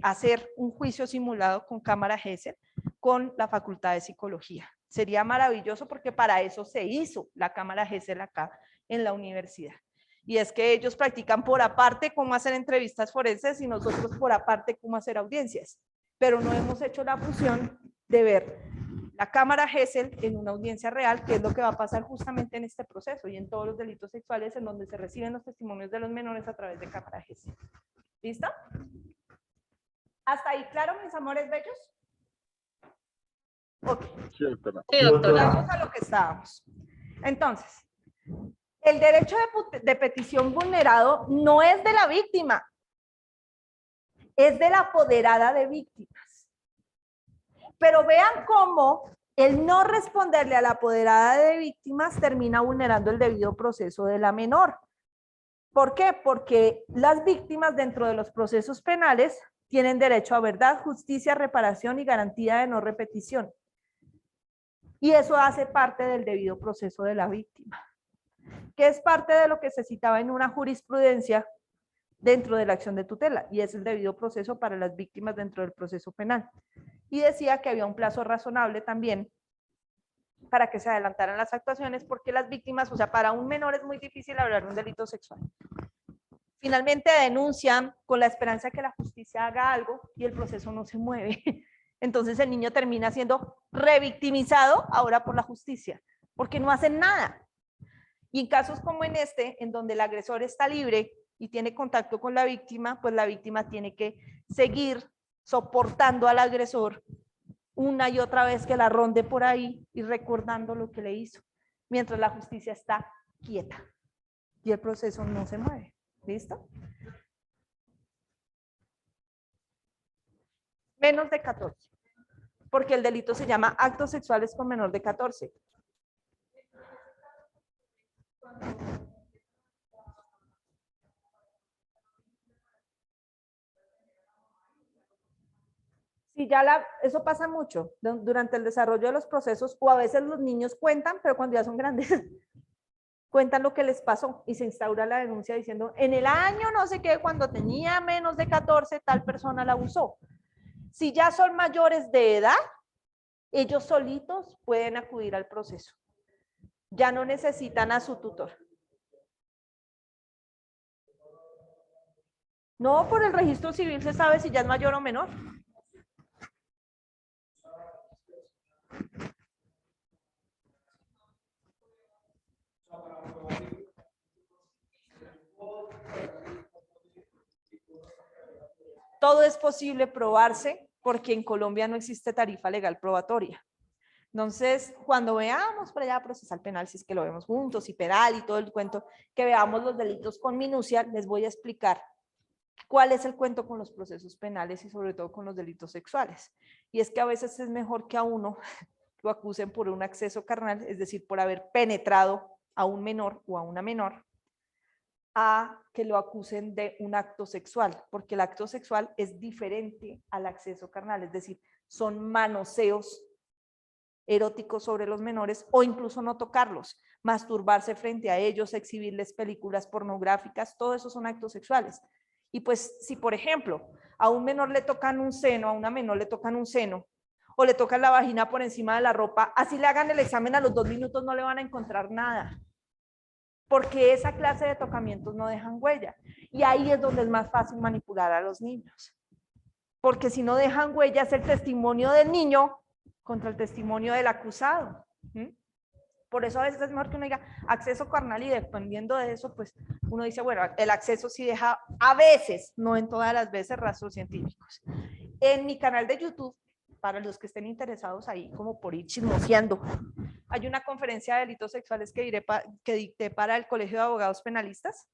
hacer un juicio simulado con cámara Gesell con la Facultad de Psicología. Sería maravilloso porque para eso se hizo la cámara Gesell acá en la universidad. Y es que ellos practican por aparte cómo hacer entrevistas forenses y nosotros por aparte cómo hacer audiencias. Pero no hemos hecho la fusión de ver la cámara Gesell en una audiencia real, que es lo que va a pasar justamente en este proceso y en todos los delitos sexuales en donde se reciben los testimonios de los menores a través de cámara Gesell. ¿Listo? ¿Hasta ahí claro, mis amores bellos? Ok. Sí, doctora. Sí, doctora. Vamos a lo que estábamos. Entonces, el derecho de petición vulnerado no es de la víctima, es de la apoderada de víctimas. Pero vean cómo el no responderle a la apoderada de víctimas termina vulnerando el debido proceso de la menor. ¿Por qué? Porque las víctimas dentro de los procesos penales tienen derecho a verdad, justicia, reparación y garantía de no repetición. Y eso hace parte del debido proceso de la víctima, que es parte de lo que se citaba en una jurisprudencia dentro de la acción de tutela, y es el debido proceso para las víctimas dentro del proceso penal. Y decía que había un plazo razonable también para que se adelantaran las actuaciones, porque las víctimas, o sea, para un menor es muy difícil hablar de un delito sexual. Finalmente denuncian con la esperanza de que la justicia haga algo y el proceso no se mueve. Entonces el niño termina siendo revictimizado ahora por la justicia, porque no hacen nada. Y en casos como en este, en donde el agresor está libre y tiene contacto con la víctima, pues la víctima tiene que seguir soportando al agresor una y otra vez que la ronde por ahí y recordando lo que le hizo, mientras la justicia está quieta y el proceso no se mueve. ¿Listo? Menos de 14, porque el delito se llama actos sexuales con menor de 14. Sí, eso pasa mucho durante el desarrollo de los procesos, o a veces los niños cuentan, pero cuando ya son grandes, cuentan lo que les pasó y se instaura la denuncia diciendo, en el año no sé qué, cuando tenía menos de 14, tal persona la abusó. Si ya son mayores de edad, ellos solitos pueden acudir al proceso. Ya no necesitan a su tutor. No, por el registro civil se sabe si ya es mayor o menor. todo es posible probarse porque en Colombia no existe tarifa legal probatoria. Entonces, cuando veamos por allá procesal penal, si es que lo vemos juntos, y penal y todo el cuento, que veamos los delitos con minucia, les voy a explicar cuál es el cuento con los procesos penales y sobre todo con los delitos sexuales. Y es que a veces es mejor que a uno lo acusen por un acceso carnal, es decir, por haber penetrado a un menor o a una menor, a que lo acusen de un acto sexual, porque el acto sexual es diferente al acceso carnal, es decir, son manoseos eróticos sobre los menores o incluso no tocarlos, masturbarse frente a ellos, exhibirles películas pornográficas, todo eso son actos sexuales. Y pues si por ejemplo a un menor le tocan un seno, a una menor le tocan un seno o le tocan la vagina por encima de la ropa, así le hagan el examen a los 2 minutos no le van a encontrar nada, porque esa clase de tocamientos no dejan huella. Y ahí es donde es más fácil manipular a los niños, porque si no dejan huella es el testimonio del niño contra el testimonio del acusado. Por eso a veces es mejor que uno diga acceso carnal y dependiendo de eso, pues uno dice, bueno, el acceso sí deja a veces, no en todas las veces, rastros científicos. En mi canal de YouTube, para los que estén interesados ahí, como por ir chismoseando, hay una conferencia de delitos sexuales que dicté para el Colegio de Abogados Penalistas.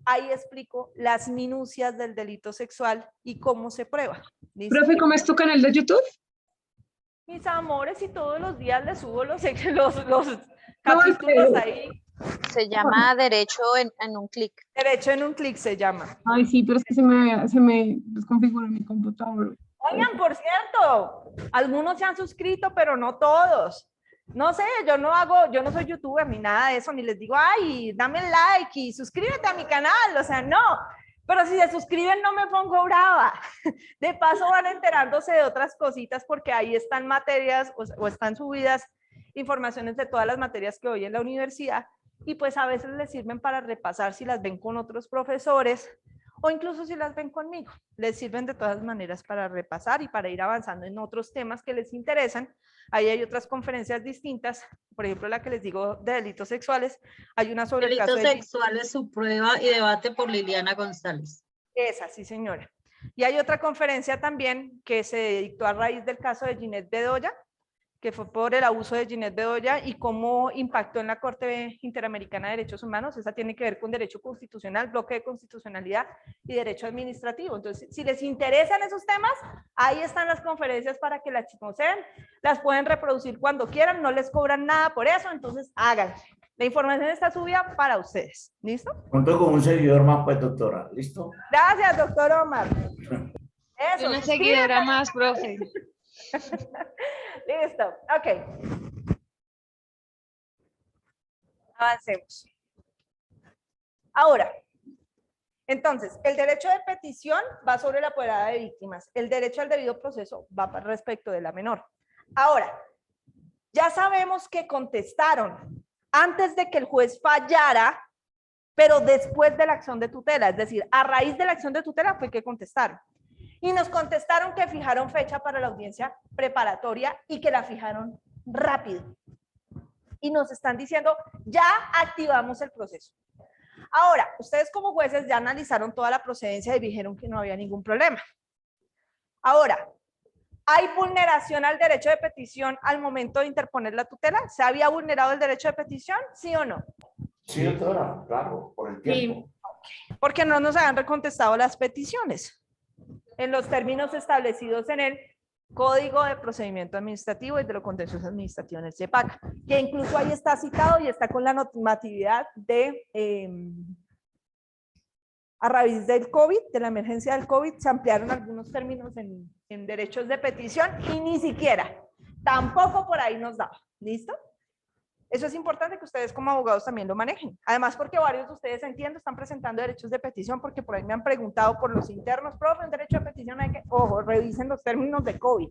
Ahí explico las minucias del delito sexual y cómo se prueba. ¿Listo? Profe, ¿cómo es tu canal de YouTube? Mis amores, y todos los días les subo los capítulos ahí. Se llama Derecho en un clic. Derecho en un clic se llama. Ay, sí, pero es que se me desconfiguró mi computador. Oigan, por cierto, algunos se han suscrito, pero no todos. No sé, yo no soy youtuber ni nada de eso, ni les digo, ay, dame like y suscríbete a mi canal, o sea, no. Pero si se suscriben no me pongo brava. De paso van enterándose de otras cositas porque ahí están materias o están subidas informaciones de todas las materias que doy en la universidad y pues a veces les sirven para repasar si las ven con otros profesores o incluso si las ven conmigo. Les sirven de todas maneras para repasar y para ir avanzando en otros temas que les interesan. Ahí hay otras conferencias distintas, por ejemplo la que les digo de delitos sexuales, hay una sobre Delitos el caso de... sexuales, su prueba y debate por Liliana González. Esa, sí señora. Y hay otra conferencia también que se dictó a raíz del caso de Ginette Bedoya, que fue por el abuso de Ginette Bedoya y cómo impactó en la Corte Interamericana de Derechos Humanos. Esa tiene que ver con derecho constitucional, bloque de constitucionalidad y derecho administrativo. Entonces, si les interesan esos temas, ahí están las conferencias para que las chismoseen, las pueden reproducir cuando quieran, no les cobran nada por eso, entonces háganlo. La información está subida para ustedes. ¿Listo? Cuento con un seguidor más, pues, doctora. ¿Listo? Gracias, doctor Omar. Eso. Una seguidora más, profe. Listo, ok. Avancemos. Ahora, entonces, el derecho de petición va sobre la apoderada de víctimas. El derecho al debido proceso va respecto de la menor. Ahora, ya sabemos que contestaron antes de que el juez fallara, pero después de la acción de tutela, es decir, a raíz de la acción de tutela fue que contestaron. Y nos contestaron que fijaron fecha para la audiencia preparatoria y que la fijaron rápido. Y nos están diciendo, ya activamos el proceso. Ahora, ustedes como jueces ya analizaron toda la procedencia y dijeron que no había ningún problema. Ahora, ¿hay vulneración al derecho de petición al momento de interponer la tutela? ¿Se había vulnerado el derecho de petición? ¿Sí o no? Sí, doctora, claro, por el tiempo. Sí. Porque no nos habían recontestado las peticiones en los términos establecidos en el Código de Procedimiento Administrativo y de lo Contencioso Administrativo en el CEPAC, que incluso ahí está citado y está con la normatividad de, a raíz del COVID, de la emergencia del COVID, se ampliaron algunos términos en derechos de petición y ni siquiera, tampoco por ahí nos daba. ¿Listo? Eso es importante que ustedes como abogados también lo manejen. Además, porque varios de ustedes, entiendo, están presentando derechos de petición, porque por ahí me han preguntado por los internos, profe, un derecho de petición hay que, ojo, revisen los términos de COVID.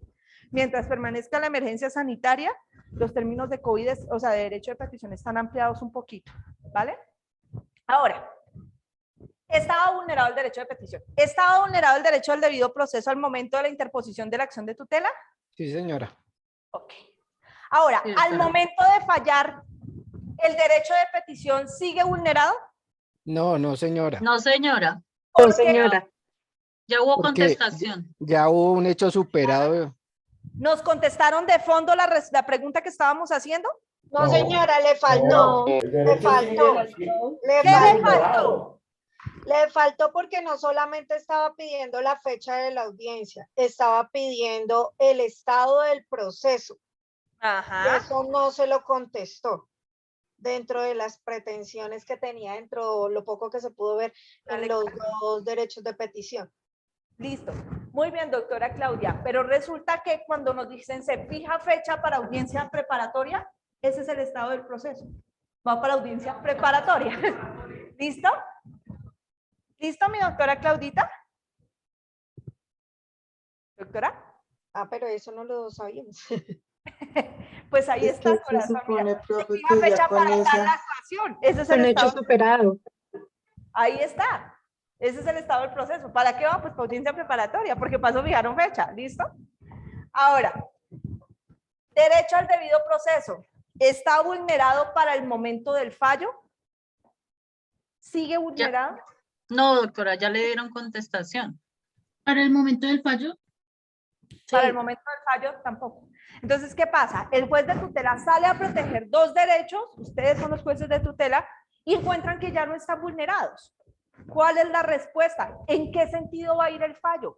Mientras permanezca la emergencia sanitaria, los términos de COVID, o sea, de derecho de petición están ampliados un poquito, ¿vale? Ahora, ¿estaba vulnerado el derecho de petición? ¿Estaba vulnerado el derecho al debido proceso al momento de la interposición de la acción de tutela? Sí, señora. Ok. Ahora, al momento de fallar, ¿el derecho de petición sigue vulnerado? No, no, señora. No, señora. No, señora. Ya hubo Porque contestación. ya hubo un hecho superado. ¿Nos contestaron de fondo la pregunta que estábamos haciendo? No, señora, le faltó. El Le derecho faltó. sigue- Le ¿Qué le faltó. faltó? Le faltó porque no solamente estaba pidiendo la fecha de la audiencia, estaba pidiendo el estado del proceso. Y Ajá. eso no se lo contestó dentro de las pretensiones que tenía, dentro lo poco que se pudo ver en los dos derechos de petición. Listo. Muy bien, doctora Claudia. Pero resulta que cuando nos dicen se fija fecha para audiencia preparatoria, ese es el estado del proceso. Va para audiencia preparatoria. ¿Listo? ¿Listo, mi doctora Claudita? ¿Doctora? Ah, pero eso no lo sabíamos. Pues ahí Es está, que se corazón. supone, Mira, se profe, fija que ya fecha con para tal esa- actuación. Ese es el Con hecho estado. superado. Ahí está. Ese es el estado del proceso. ¿Para qué va? Pues para audiencia preparatoria, porque para eso fijaron fecha. ¿Listo? Ahora, derecho al debido proceso. ¿Está vulnerado para el momento del fallo? ¿Sigue vulnerado? No, doctora, ya le dieron contestación. Para el momento del fallo, Para el momento del fallo tampoco. Entonces, ¿qué pasa? El juez de tutela sale a proteger dos derechos, ustedes son los jueces de tutela, y encuentran que ya no están vulnerados. ¿Cuál es la respuesta? ¿En qué sentido va a ir el fallo?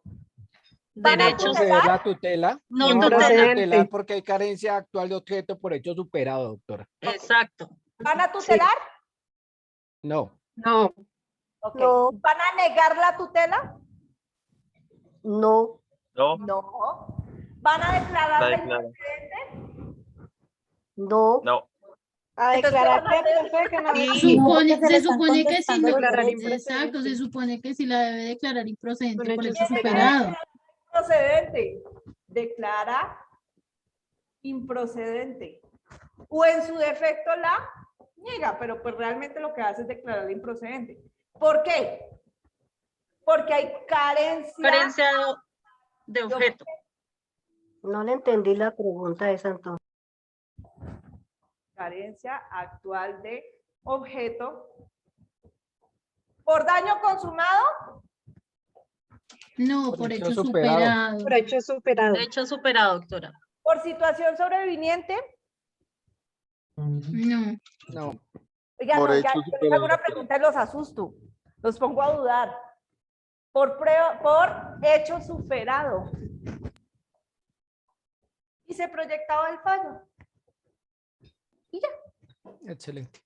¿Van a Derechos. Proceder la tutela. No, van a tutela. tutelar porque hay carencia actual de objeto por hecho superado, doctora. Exacto. ¿Van a tutelar? No. No, Ok. No. ¿Van a negar la tutela? No. No. No. ¿Van a declarar La la declara. improcedente? No. No. A Entonces, declarar ¿qué van a que, hacer? profe, que no me- se supone que sí, no, declarar exacto, improcedente. se supone que sí la debe declarar improcedente Con por hecho hecho superado. superado. Improcedente. Declara improcedente. O en su defecto la niega, pero pues realmente lo que hace es declarar improcedente. ¿Por qué? Porque hay Carencia de objeto. No le entendí la pregunta esa entonces. carencia actual de objeto. ¿Por daño consumado? No, Por por hecho hecho superado. superado. Por hecho superado. Derecho superado, doctora. ¿Por situación sobreviniente? No. No. Oiga, Por no, hecho ya, yo les superado. hago una pregunta y los asusto. Los pongo a dudar. Por hecho superado. Y se proyectaba el fallo. Y ya, Excelente.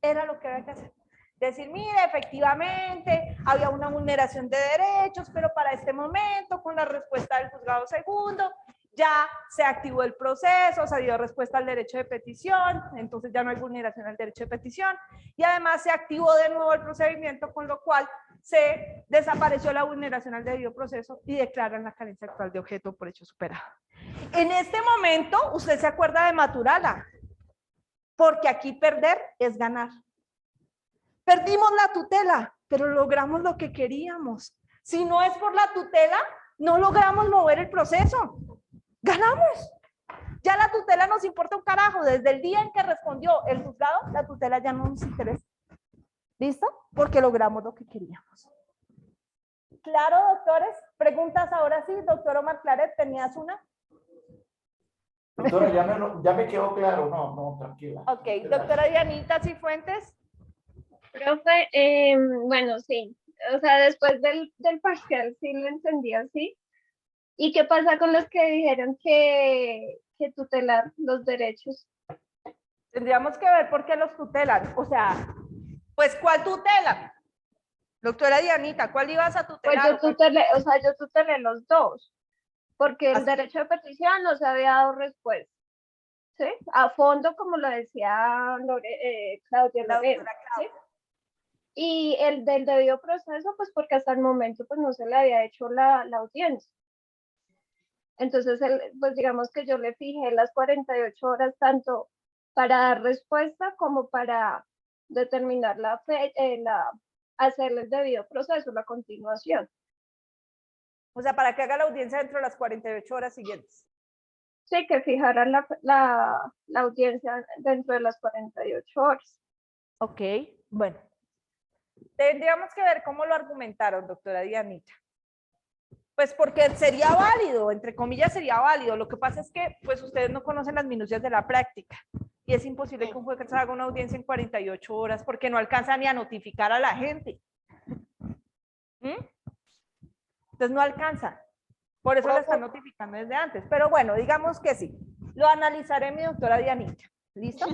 era lo que había que hacer. Decir, mire, efectivamente, había una vulneración de derechos, pero para este momento, con la respuesta del juzgado segundo, ya se activó el proceso, se dio respuesta al derecho de petición, entonces ya no hay vulneración al derecho de petición, y además se activó de nuevo el procedimiento, con lo cual se desapareció la vulneración al debido proceso y declaran la carencia actual de objeto por hecho superado. En este momento, usted se acuerda de Maturana, porque aquí perder es ganar. Perdimos la tutela, pero logramos lo que queríamos. Si no es por la tutela, no logramos mover el proceso. Ganamos. Ya la tutela nos importa un carajo. Desde el día en que respondió el juzgado, la tutela ya no nos interesa. ¿Listo? Porque logramos lo que queríamos. ¿Claro, doctores? ¿Preguntas ahora sí? Doctor Omar Claret, ¿tenías una? Doctora, ya me quedó claro. No, tranquila. Ok, doctora Dianita Cifuentes. Profe, bueno, sí. O sea, después del parcial sí lo entendí así. ¿Y qué pasa con los que dijeron que tutelar los derechos? Tendríamos que ver por qué los tutelan. O sea, pues ¿cuál tutela? Doctora Dianita, ¿cuál ibas a Pues tutelar? yo tutelé los dos, porque el Así. derecho de petición no se había dado respuesta. ¿Sí? A fondo, como lo decía Claudia La Lorena, doctora ¿sí? Claudia. Y el del debido proceso, pues porque hasta el momento pues no se le había hecho la audiencia. Entonces, pues digamos que yo le fijé las 48 horas tanto para dar respuesta como para determinar hacerle el debido proceso, la continuación. O sea, para que haga la audiencia dentro de las 48 horas siguientes. Sí, que fijaran la audiencia dentro de las 48 horas. Ok, bueno. Tendríamos que ver cómo lo argumentaron, doctora Dianita. Pues porque sería válido, entre comillas sería válido. Lo que pasa es que pues ustedes no conocen las minucias de la práctica y es imposible que un juez haga una audiencia en 48 horas porque no alcanza ni a notificar a la gente. Entonces no alcanza. Por eso la están notificando desde antes. Pero bueno, digamos que sí. Lo analizaré, mi doctora Dianita. ¿Listo?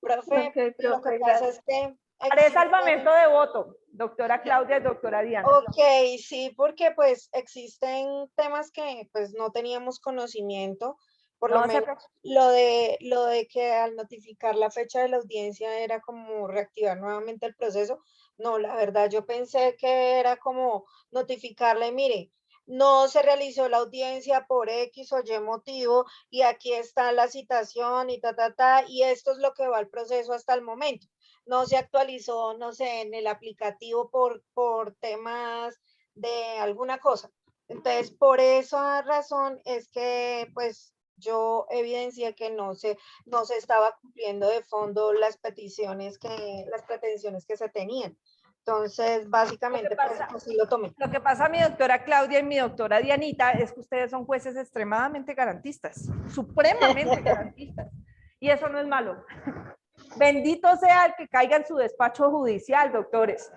Profe, lo que pasa es que... Haré salvamento de voto, doctora Claudia y doctora Diana. Ok, sí, porque pues existen temas que pues no teníamos conocimiento, por lo menos lo de que al notificar la fecha de la audiencia era como reactivar nuevamente el proceso. No, la verdad yo pensé que era como notificarle, mire, no se realizó la audiencia por X o Y motivo y aquí está la citación y y esto es lo que va al proceso hasta el momento. No se actualizó, no sé, en el aplicativo por temas de alguna cosa. Entonces, por esa razón es que, pues, yo evidencié que no se estaba cumpliendo de fondo las pretensiones que se tenían. Entonces, básicamente, pues, así lo tomé. Lo que pasa, mi doctora Claudia y mi doctora Dianita, es que ustedes son jueces extremadamente garantistas, supremamente garantistas. Y eso no es malo. Bendito sea el que caiga en su despacho judicial, doctores.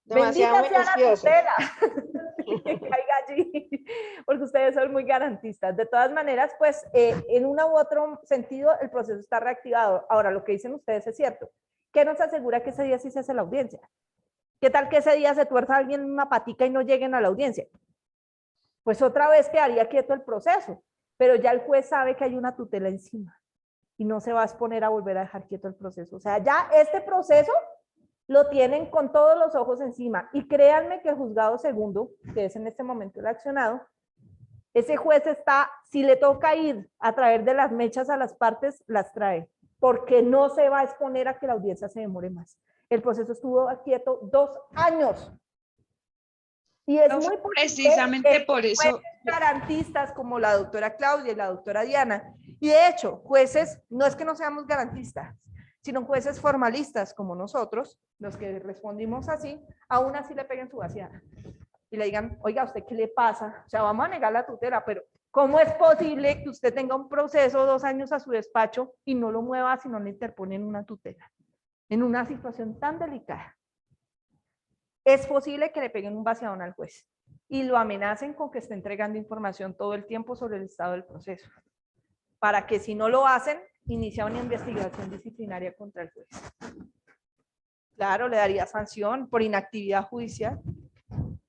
Demasiado Bendita sea la tutela que caiga allí, porque ustedes son muy garantistas. De todas maneras, pues, en un u otro sentido, el proceso está reactivado. Ahora, lo que dicen ustedes es cierto. ¿Qué nos asegura que ese día sí se hace la audiencia? ¿Qué tal que ese día se tuerza alguien una patica y no lleguen a la audiencia? Pues otra vez quedaría quieto el proceso, pero ya el juez sabe que hay una tutela encima y no se va a exponer a volver a dejar quieto el proceso. O sea, ya este proceso lo tienen con todos los ojos encima. Y créanme que el juzgado segundo, que es en este momento el accionado, ese juez está, si le toca ir a traer de las mechas a las partes, las trae, porque no se va a exponer a que la audiencia se demore más. El proceso estuvo quieto 2 años. Y es muy precisamente por eso garantistas como la doctora Claudia y la doctora Diana. Y de hecho, jueces, no es que no seamos garantistas, sino jueces formalistas como nosotros, los que respondimos así, aún así le peguen su vaciada. Y le digan, oiga, ¿usted qué le pasa? O sea, vamos a negar la tutela, pero ¿cómo es posible que usted tenga un proceso 2 años a su despacho y no lo mueva si no le interponen una tutela? En una situación tan delicada. Es posible que le peguen un vaciadón al juez y lo amenacen con que esté entregando información todo el tiempo sobre el estado del proceso, para que si no lo hacen, inicia una investigación disciplinaria contra el juez. Claro, le daría sanción por inactividad judicial.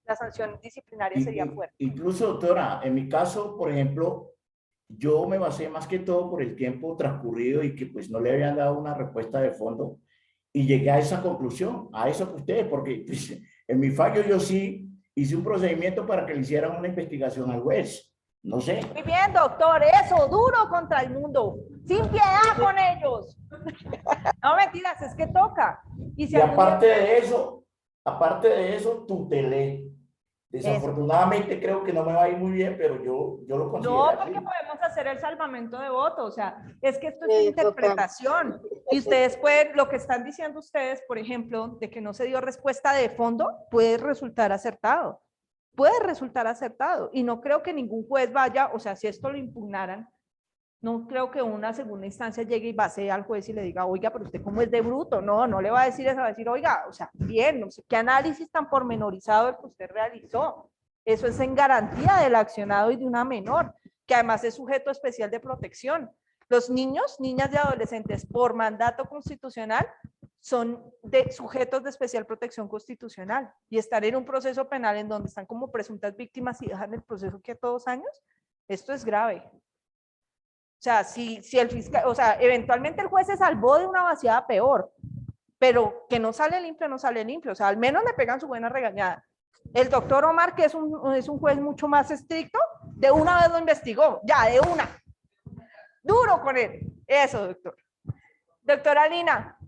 La sanción disciplinaria sería fuerte. Incluso, doctora, en mi caso, por ejemplo, yo me basé más que todo por el tiempo transcurrido y que pues no le habían dado una respuesta de fondo. Y llegué a esa conclusión, a eso que ustedes, porque pues, en mi fallo yo sí hice un procedimiento para que le hicieran una investigación al juez. No sé. Muy bien, doctor, eso, duro contra el mundo, sin piedad con ellos. No, mentiras, es que toca. Y aparte de eso, tutelé. Desafortunadamente creo que no me va a ir muy bien, pero yo lo considero. No, porque podemos hacer el salvamento de voto, o sea, es que esto es interpretación. Y ustedes pueden, lo que están diciendo ustedes, por ejemplo, de que no se dio respuesta de fondo, puede resultar acertado. Puede resultar acertado. Y no creo que ningún juez vaya, o sea, si esto lo impugnaran, no creo que una segunda instancia llegue y base al juez y le diga, oiga, pero usted cómo es de bruto. No, no le va a decir eso, va a decir, oiga, o sea, bien, no sé qué análisis tan pormenorizado el que usted realizó. Eso es en garantía del accionado y de una menor, que además es sujeto especial de protección. Los niños, niñas y adolescentes, por mandato constitucional, son sujetos de especial protección constitucional y estar en un proceso penal en donde están como presuntas víctimas y dejan el proceso que a 2 años, esto es grave. O sea, si el fiscal, o sea, eventualmente el juez se salvó de una vaciada peor, pero que no sale limpio, no sale limpio. O sea, al menos le pegan su buena regañada. El doctor Omar, que es un juez mucho más estricto, de una vez lo investigó, ya, de una. Duro con él. Eso, doctor. Doctora Lina.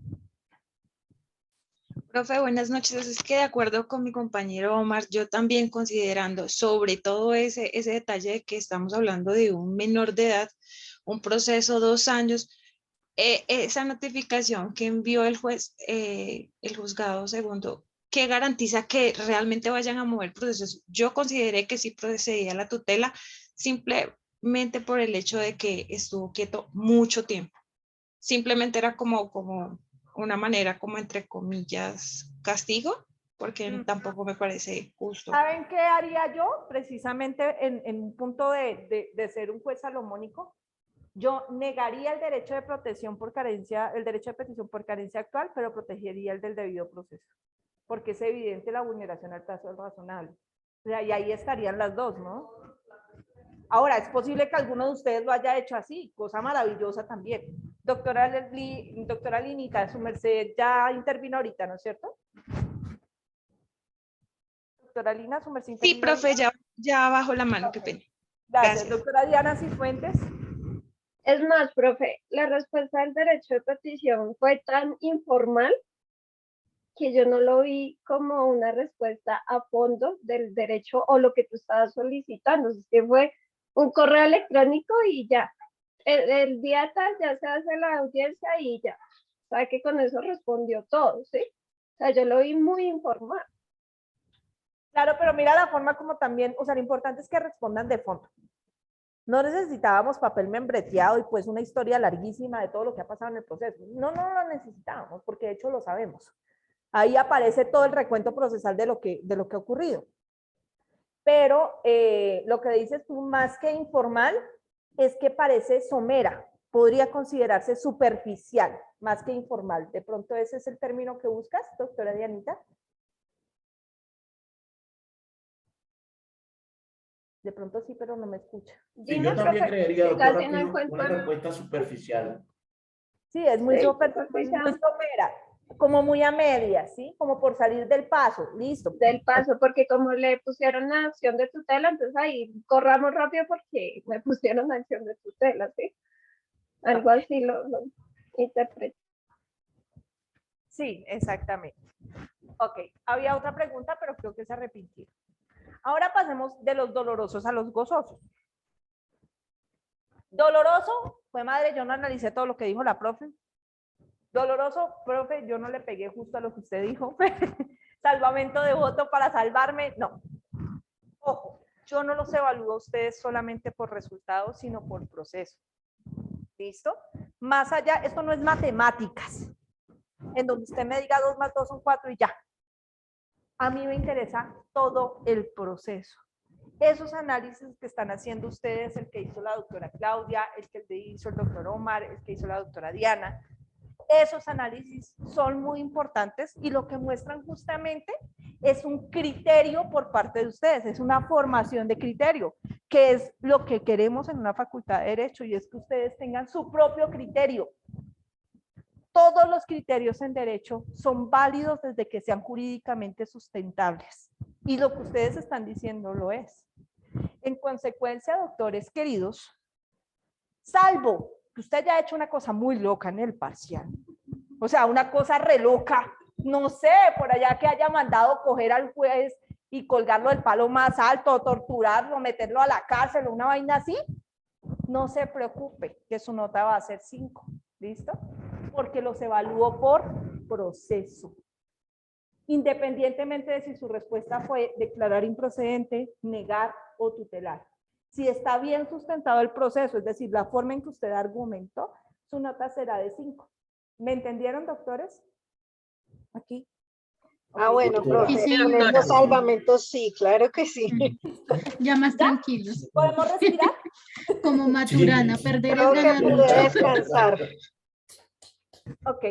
Profe, buenas noches. Es que de acuerdo con mi compañero Omar, yo también considerando sobre todo ese detalle de que estamos hablando de un menor de edad, un proceso 2 años, esa notificación que envió el juez, el juzgado segundo, ¿qué garantiza que realmente vayan a mover procesos? Yo consideré que sí procedía la tutela simplemente por el hecho de que estuvo quieto mucho tiempo. Simplemente era como una manera, como entre comillas, castigo, porque tampoco me parece justo. ¿Saben qué haría yo? Precisamente en un punto de ser un juez salomónico, yo negaría el derecho de protección por carencia, el derecho de petición por carencia actual, pero protegería el del debido proceso, porque es evidente la vulneración al plazo razonable. O sea, y ahí estarían las dos, ¿no? Ahora, es posible que alguno de ustedes lo haya hecho así, cosa maravillosa también. Doctora Linita, su merced ya intervino ahorita, ¿no es cierto? Doctora Lina, su merced Sí, intervino profe, ahorita. ya bajo la mano, qué pena. Gracias. Doctora Diana Cifuentes. Es más, profe, la respuesta del derecho de petición fue tan informal que yo no lo vi como una respuesta a fondo del derecho o lo que tú estabas solicitando. Es que fue un correo electrónico y ya. El día tal ya se hace la audiencia y ya. O sea que con eso respondió todo, ¿sí? O sea, yo lo vi muy informal. Claro, pero mira la forma como también, o sea, lo importante es que respondan de fondo. No necesitábamos papel membreteado y pues una historia larguísima de todo lo que ha pasado en el proceso. No lo necesitábamos, porque de hecho lo sabemos. Ahí aparece todo el recuento procesal de lo que ha ocurrido. Pero lo que dices tú, más que informal, es que parece somera. Podría considerarse superficial, más que informal. De pronto ese es el término que buscas, doctora Dianita. De pronto sí, pero no me escucha. Sí, yo también creería, doctora, una respuesta superficial. Sí, es muy superficial, somera, como muy a medias, ¿sí? Como por salir del paso, listo. Del paso, porque como le pusieron la acción de tutela, entonces ahí corramos rápido porque me pusieron la acción de tutela, ¿sí? Algo así lo interpreto. Sí, exactamente. Ok, había otra pregunta, pero creo que se arrepintió. Ahora pasemos de los dolorosos a los gozosos. Doloroso, fue madre, yo no analicé todo lo que dijo la profe. Doloroso, profe, yo no le pegué justo a lo que usted dijo. Salvamento de voto para salvarme, no. Ojo, yo no los evalúo a ustedes solamente por resultados, sino por proceso. ¿Listo? Más allá, esto no es matemáticas, en donde usted me diga 2 más 2 son 4 y ya. A mí me interesa todo el proceso. Esos análisis que están haciendo ustedes, el que hizo la doctora Claudia, el que hizo el doctor Omar, el que hizo la doctora Diana, esos análisis son muy importantes y lo que muestran justamente es un criterio por parte de ustedes, es una formación de criterio, que es lo que queremos en una facultad de Derecho, y es que ustedes tengan su propio criterio. Todos los criterios en derecho son válidos desde que sean jurídicamente sustentables. Y lo que ustedes están diciendo lo es. En consecuencia, doctores queridos, salvo que usted haya hecho una cosa muy loca en el parcial, o sea, una cosa re loca, no sé, por allá que haya mandado coger al juez y colgarlo del palo más alto, torturarlo, meterlo a la cárcel o una vaina así, no se preocupe que su nota va a ser 5. ¿Listo? Porque los evalúo por proceso. Independientemente de si su respuesta fue declarar improcedente, negar o tutelar. Si está bien sustentado el proceso, es decir, la forma en que usted argumentó, su nota será de 5. ¿Me entendieron, doctores? Aquí. Bueno, profe, Sí, con estos salvamentos sí, claro que sí. Ya más tranquilos. ¿Podemos respirar? Como Maturana, perder Creo es que ganar pude mucho. descansar. Ok,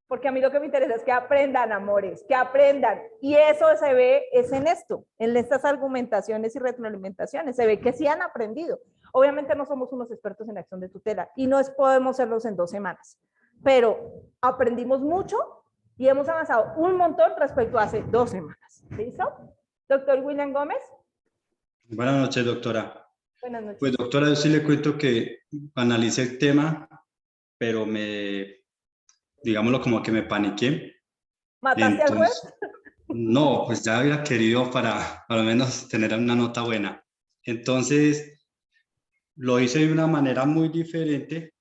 porque a mí lo que me interesa es que aprendan, amores, que aprendan. Y eso se ve, es en esto, en estas argumentaciones y retroalimentaciones. Se ve que sí han aprendido. Obviamente no somos unos expertos en acción de tutela y no podemos serlos en 2 semanas, pero aprendimos mucho y hemos avanzado un montón respecto a hace 2 semanas. ¿Listo? Doctor William Gómez. Buenas noches, doctora. Buenas noches. Pues, doctora, yo sí le cuento que analicé el tema, pero digámoslo como que me paniqué. ¿Mataste al juez? No, pues ya había querido para al menos tener una nota buena. Entonces, lo hice de una manera muy diferente.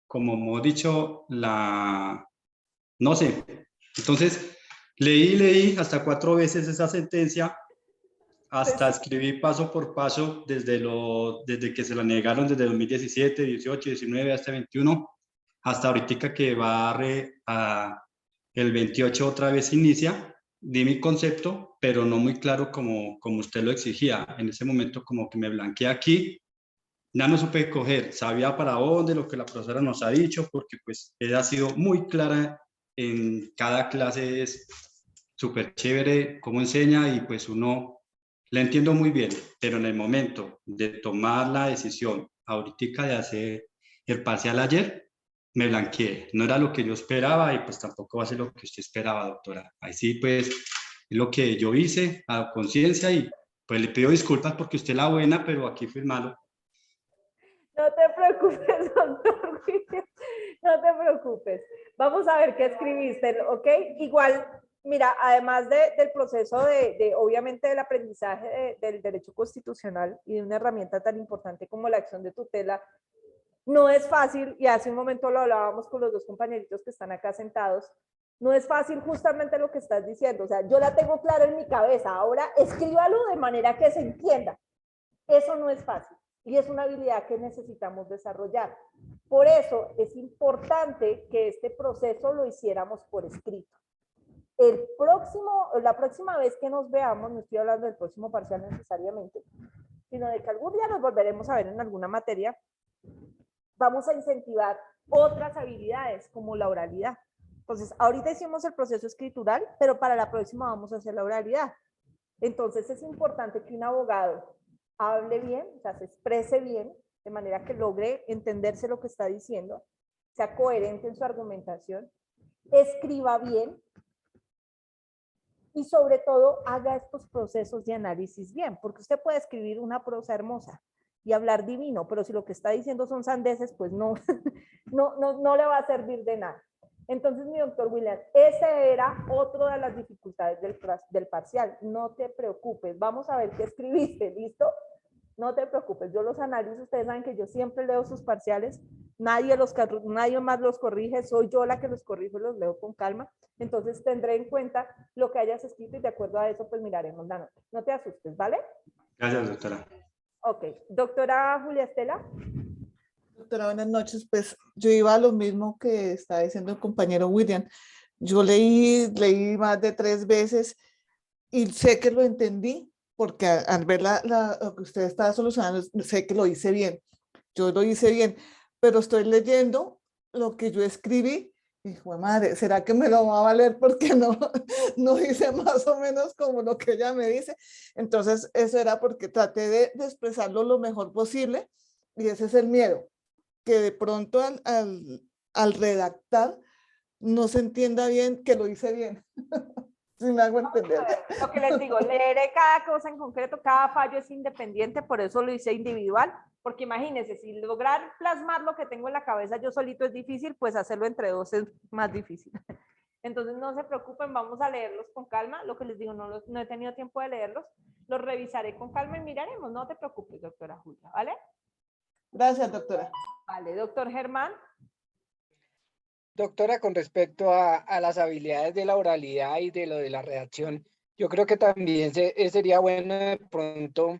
Como hemos dicho, no sé. Entonces, Leí hasta 4 veces esa sentencia, hasta escribí paso por paso desde que se la negaron, desde 2017, 18, 19 hasta 21, hasta ahorita que el 28 otra vez inicia. Di mi concepto, pero no muy claro como usted lo exigía. En ese momento como que me blanqueé aquí, ya no supe coger, sabía para dónde, lo que la profesora nos ha dicho, porque pues ella ha sido muy clara en cada clase, es súper chévere cómo enseña y pues uno la entiendo muy bien, pero en el momento de tomar la decisión, ahorita de hacer el parcial ayer, me blanqueé. No era lo que yo esperaba y pues tampoco va a ser lo que usted esperaba, doctora. Ahí sí, pues, es lo que yo hice a conciencia y pues le pido disculpas porque usted es la buena, pero aquí fui el malo. No te preocupes, doctor William. No te preocupes. Vamos a ver qué escribiste, ¿ok? Igual, mira, además del proceso obviamente, del aprendizaje del derecho constitucional y de una herramienta tan importante como la acción de tutela, no es fácil, y hace un momento lo hablábamos con los dos compañeritos que están acá sentados, no es fácil justamente lo que estás diciendo. O sea, yo la tengo clara en mi cabeza, ahora escríbalo de manera que se entienda. Eso no es fácil. Y es una habilidad que necesitamos desarrollar. Por eso es importante que este proceso lo hiciéramos por escrito. La próxima vez que nos veamos, no estoy hablando del próximo parcial necesariamente, sino de que algún día nos volveremos a ver en alguna materia, vamos a incentivar otras habilidades como la oralidad. Entonces, ahorita hicimos el proceso escritural, pero para la próxima vamos a hacer la oralidad. Entonces, es importante que un abogado hable bien, o sea, se exprese bien, de manera que logre entenderse lo que está diciendo, sea coherente en su argumentación, escriba bien y sobre todo haga estos procesos de análisis bien, porque usted puede escribir una prosa hermosa y hablar divino, pero si lo que está diciendo son sandeces, pues no, no le va a servir de nada. Entonces, mi doctor William, ese era otro de las dificultades del parcial. No te preocupes, vamos a ver qué escribiste, ¿listo? No te preocupes, yo los analizo, ustedes saben que yo siempre leo sus parciales, nadie más los corrige, soy yo la que los corrijo y los leo con calma, entonces tendré en cuenta lo que hayas escrito y de acuerdo a eso pues miraremos la nota. No te asustes, ¿vale? Gracias, doctora. Ok, doctora Julia Estela. Doctora, buenas noches. Pues yo iba a lo mismo que está diciendo el compañero William. Yo leí más de 3 veces y sé que lo entendí, porque al ver lo que usted estaba solucionando, sé que lo hice bien. Yo lo hice bien, pero estoy leyendo lo que yo escribí y, ¡jue madre!, ¿será que me lo va a valer? Porque no hice más o menos como lo que ella me dice. Entonces, eso era porque traté de expresarlo lo mejor posible y ese es el miedo, que de pronto al redactar no se entienda bien que lo hice bien. Si me hago entender. Lo que les digo, leeré cada cosa en concreto, cada fallo es independiente, por eso lo hice individual, porque imagínense, si lograr plasmar lo que tengo en la cabeza yo solito es difícil, pues hacerlo entre dos es más difícil. Entonces no se preocupen, vamos a leerlos con calma, lo que les digo, no he tenido tiempo de leerlos, los revisaré con calma y miraremos, no te preocupes, doctora Julia, ¿vale? Gracias, doctora. Vale, doctor Germán. Doctora, con respecto a las habilidades de la oralidad y de lo de la redacción, yo creo que también sería bueno de pronto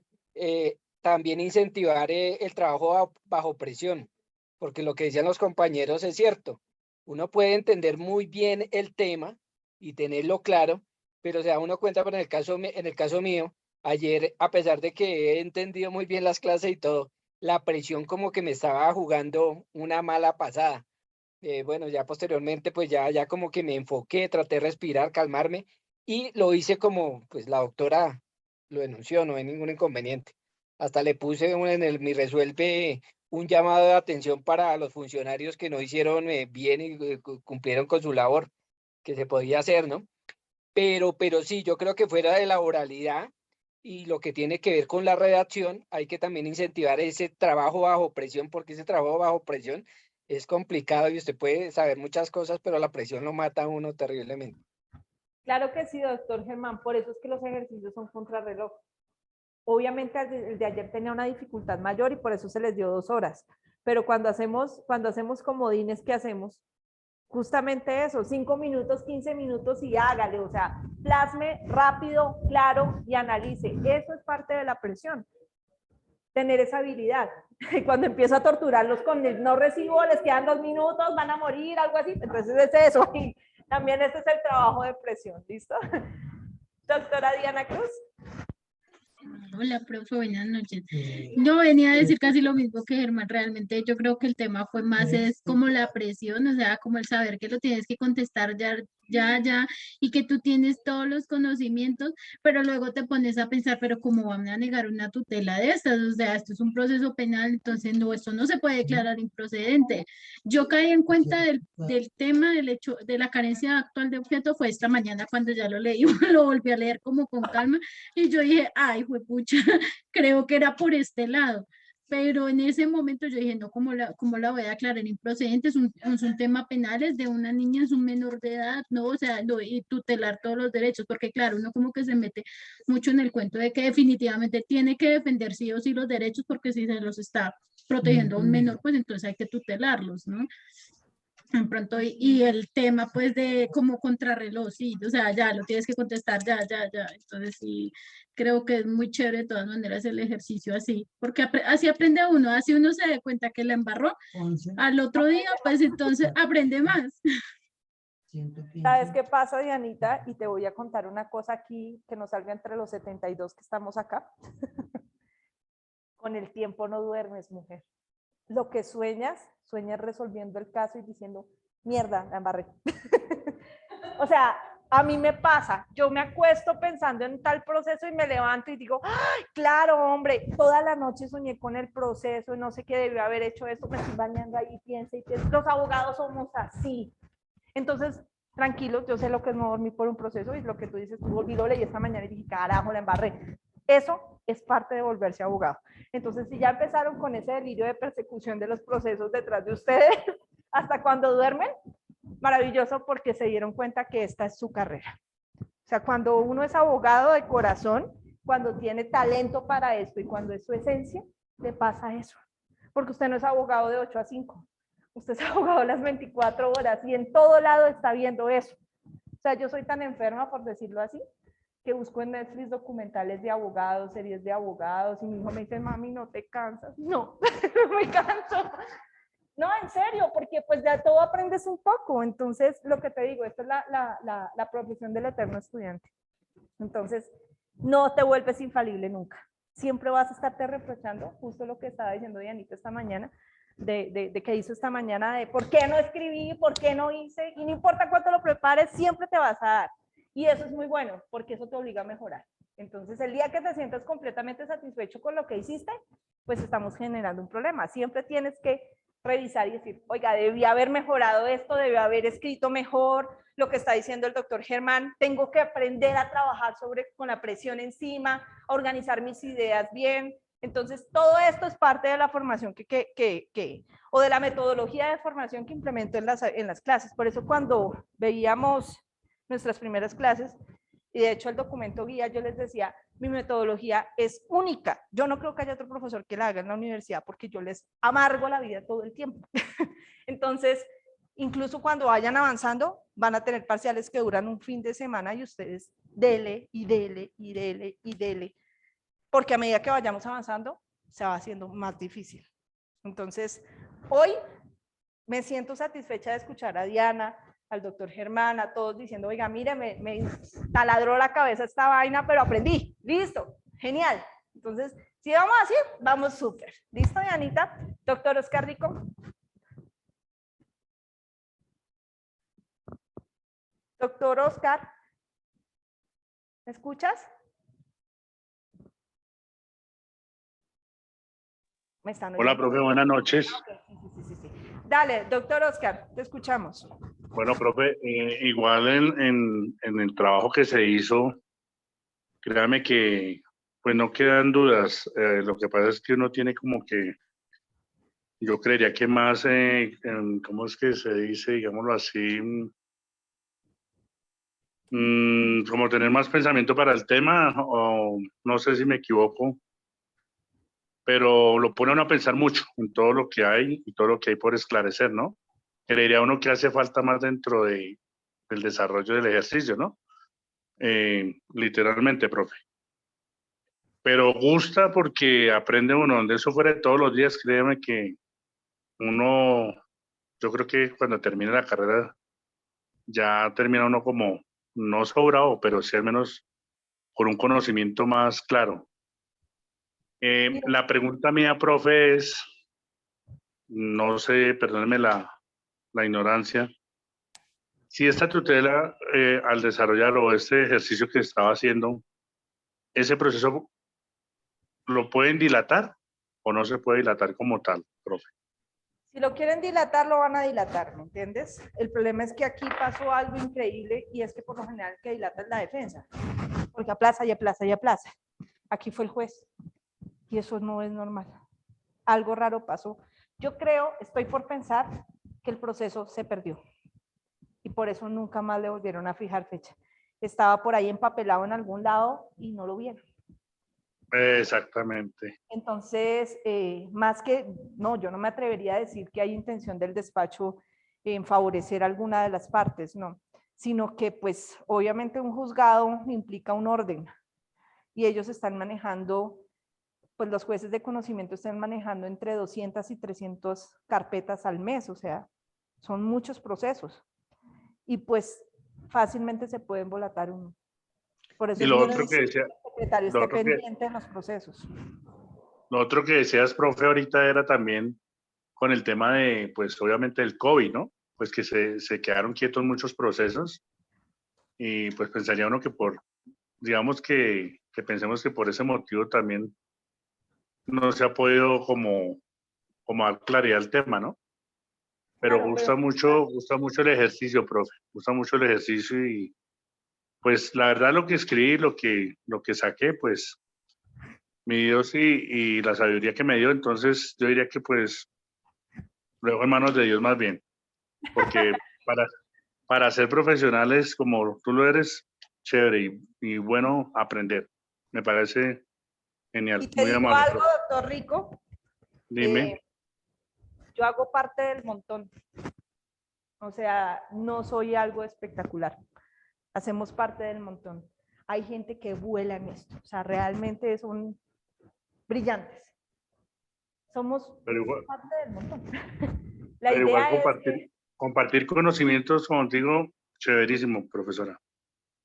también incentivar el trabajo bajo presión, porque lo que decían los compañeros es cierto. Uno puede entender muy bien el tema y tenerlo claro, pero se da uno cuenta, pero en el caso mío, ayer, a pesar de que he entendido muy bien las clases y todo, la presión como que me estaba jugando una mala pasada. Bueno, ya posteriormente, pues ya como que me enfoqué, traté de respirar, calmarme y lo hice como, pues la doctora lo denunció, no hay ningún inconveniente. Hasta le puse en mi resuelve un llamado de atención para los funcionarios que no hicieron bien y cumplieron con su labor, que se podía hacer, ¿no? Pero sí, yo creo que fuera de la oralidad y lo que tiene que ver con la redacción, hay que también incentivar ese trabajo bajo presión, porque ese trabajo bajo presión es complicado y usted puede saber muchas cosas, pero la presión lo mata a uno terriblemente. Claro que sí, doctor Germán, por eso es que los ejercicios son contrarreloj. Obviamente el de ayer tenía una dificultad mayor y por eso se les dio 2 horas, pero cuando hacemos comodines, ¿qué hacemos? Justamente eso, 5 minutos, 15 minutos y hágale, o sea, plasme rápido, claro y analice. Eso es parte de la presión, tener esa habilidad. Y cuando empiezo a torturarlos con el no recibo, les quedan 2 minutos, van a morir, algo así, entonces es eso. Y también ese es el trabajo de presión, ¿listo? Doctora Diana Cruz. Hola, profe, buenas noches. Yo venía a decir casi lo mismo que Germán. Realmente yo creo que el tema fue más es como la presión, o sea, como el saber que lo tienes que contestar ya, y que tú tienes todos los conocimientos, pero luego te pones a pensar, pero ¿cómo van a negar una tutela de estas? O sea, esto es un proceso penal, entonces no, esto no se puede declarar improcedente. Yo caí en cuenta del tema, del hecho, de la carencia actual de objeto, fue esta mañana cuando ya lo leí, lo volví a leer como con calma, y yo dije, ay, juepucha, creo que era por este lado. Pero en ese momento yo dije, no, ¿cómo la voy a aclarar improcedente? Es un tema penal, es de una niña, es un menor de edad, ¿no? O sea, y tutelar todos los derechos, porque claro, uno como que se mete mucho en el cuento de que definitivamente tiene que defender sí o sí los derechos, porque si se los está protegiendo a un menor, pues entonces hay que tutelarlos, ¿no? En pronto, y el tema pues de como contrarreloj, sí, o sea, ya lo tienes que contestar, ya, entonces sí, creo que es muy chévere de todas maneras el ejercicio así, porque así aprende uno, así uno se da cuenta que la embarró, al otro día pues entonces aprende más. ¿Sabes qué pasa, Dianita? Y te voy a contar una cosa aquí que nos salga entre los 72 que estamos acá. Con el tiempo no duermes, mujer. Lo que sueñas resolviendo el caso y diciendo, mierda, la embarré. O sea, a mí me pasa, yo me acuesto pensando en tal proceso y me levanto y digo, ¡ay, claro, hombre! Toda la noche soñé con el proceso y no sé qué debió haber hecho esto, me estoy bañando ahí, piensa y piensa. Los abogados somos así. Entonces, tranquilos, yo sé lo que es no dormir por un proceso y lo que tú dices, tú volví, lo leí esta mañana y dije, carajo, la embarré. Eso es parte de volverse abogado. Entonces, si ya empezaron con ese delirio de persecución de los procesos detrás de ustedes, hasta cuando duermen, maravilloso porque se dieron cuenta que esta es su carrera. O sea, cuando uno es abogado de corazón, cuando tiene talento para esto y cuando es su esencia, le pasa eso. Porque usted no es abogado de 8 a 5, usted es abogado las 24 horas y en todo lado está viendo eso. O sea, yo soy tan enferma, por decirlo así, que busco en Netflix documentales de abogados, series de abogados, y mi hijo me dice, mami, ¿no te cansas? No, no me canso. No, en serio, porque pues de todo aprendes un poco. Entonces, lo que te digo, esta es la profesión del eterno estudiante. Entonces, no te vuelves infalible nunca. Siempre vas a estarte reprochando, justo lo que estaba diciendo Dianita esta mañana, de que hizo esta mañana, de por qué no escribí, por qué no hice, y no importa cuánto lo prepares, siempre te vas a dar. Y eso es muy bueno, porque eso te obliga a mejorar. Entonces, el día que te sientas completamente satisfecho con lo que hiciste, pues estamos generando un problema. Siempre tienes que revisar y decir, oiga, debí haber mejorado esto, debí haber escrito mejor, lo que está diciendo el doctor Germán, tengo que aprender a trabajar con la presión encima, a organizar mis ideas bien. Entonces, todo esto es parte de la formación o de la metodología de formación que implemento en las clases. Por eso cuando veíamos nuestras primeras clases, y de hecho el documento guía, yo les decía, mi metodología es única. Yo no creo que haya otro profesor que la haga en la universidad porque yo les amargo la vida todo el tiempo. Entonces, incluso cuando vayan avanzando, van a tener parciales que duran un fin de semana y ustedes dele y dele y dele y dele. Porque a medida que vayamos avanzando, se va haciendo más difícil. Entonces, hoy me siento satisfecha de escuchar a Diana, al doctor Germán, a todos diciendo, oiga, mire, me taladró la cabeza esta vaina, pero aprendí, listo, genial. Entonces, si vamos así, vamos súper. ¿Listo, Dianita? Doctor Oscar Rico. Doctor Oscar, ¿me escuchas? Hola, profe, buenas noches. Sí. Dale, doctor Oscar, te escuchamos. Bueno, profe, igual en el trabajo que se hizo, créame que pues no quedan dudas. Lo que pasa es que uno tiene como que, yo creería que más, ¿cómo es que se dice? Digámoslo así, como tener más pensamiento para el tema, o no sé si me equivoco, pero lo pone a uno a pensar mucho en todo lo que hay y todo lo que hay por esclarecer, ¿no? creería uno que hace falta más dentro del desarrollo del ejercicio, ¿no? Literalmente, profe. Pero gusta porque aprende uno, de eso fuera de todos los días, créeme que uno, yo creo que cuando termine la carrera, ya termina uno como, no sobrado, pero sí al menos con un conocimiento más claro. La pregunta mía, profe, es, no sé, perdónenme la ignorancia, si esta tutela al desarrollar o este ejercicio que estaba haciendo, ese proceso lo pueden dilatar o no se puede dilatar como tal, profe. Si lo quieren dilatar, lo van a dilatar, ¿me entiendes? El problema es que aquí pasó algo increíble y es que por lo general el que dilata es la defensa, porque aplaza y aplaza y aplaza. Aquí fue el juez y eso no es normal. Algo raro pasó. Yo creo, estoy por pensar que el proceso se perdió y por eso nunca más le volvieron a fijar fecha. Estaba por ahí empapelado en algún lado y no lo vieron. Exactamente. Entonces, más que, no, yo no me atrevería a decir que hay intención del despacho en favorecer alguna de las partes, no, sino que pues obviamente un juzgado implica un orden y ellos están manejando, pues los jueces de conocimiento están manejando entre 200 y 300 carpetas al mes, o sea, son muchos procesos y pues fácilmente se puede embolatar uno. Por eso y lo otro que decía, el secretario esté pendiente en los procesos. Lo otro que decías, profe, ahorita era también con el tema de, pues obviamente el COVID, ¿no? Pues que se quedaron quietos muchos procesos y pues pensaría uno que por, digamos que pensemos que por ese motivo también no se ha podido como dar claridad al tema, ¿no? Pero Claro, gusta mucho el ejercicio, profe, gusta mucho el ejercicio y pues la verdad lo que escribí, lo que saqué, pues mi Dios y la sabiduría que me dio, entonces yo diría que pues lo dejo en manos de Dios más bien, porque para ser profesionales como tú lo eres, chévere y bueno aprender. Me parece genial, Y te muy digo amable. algo, Profe. doctor Rico. Dime. Yo hago parte del montón. O sea, no soy algo espectacular. Hacemos parte del montón. Hay gente que vuela en esto. O sea, realmente son brillantes. Somos parte del montón. La Pero igual idea es que... compartir conocimientos contigo, chéverísimo, profesora.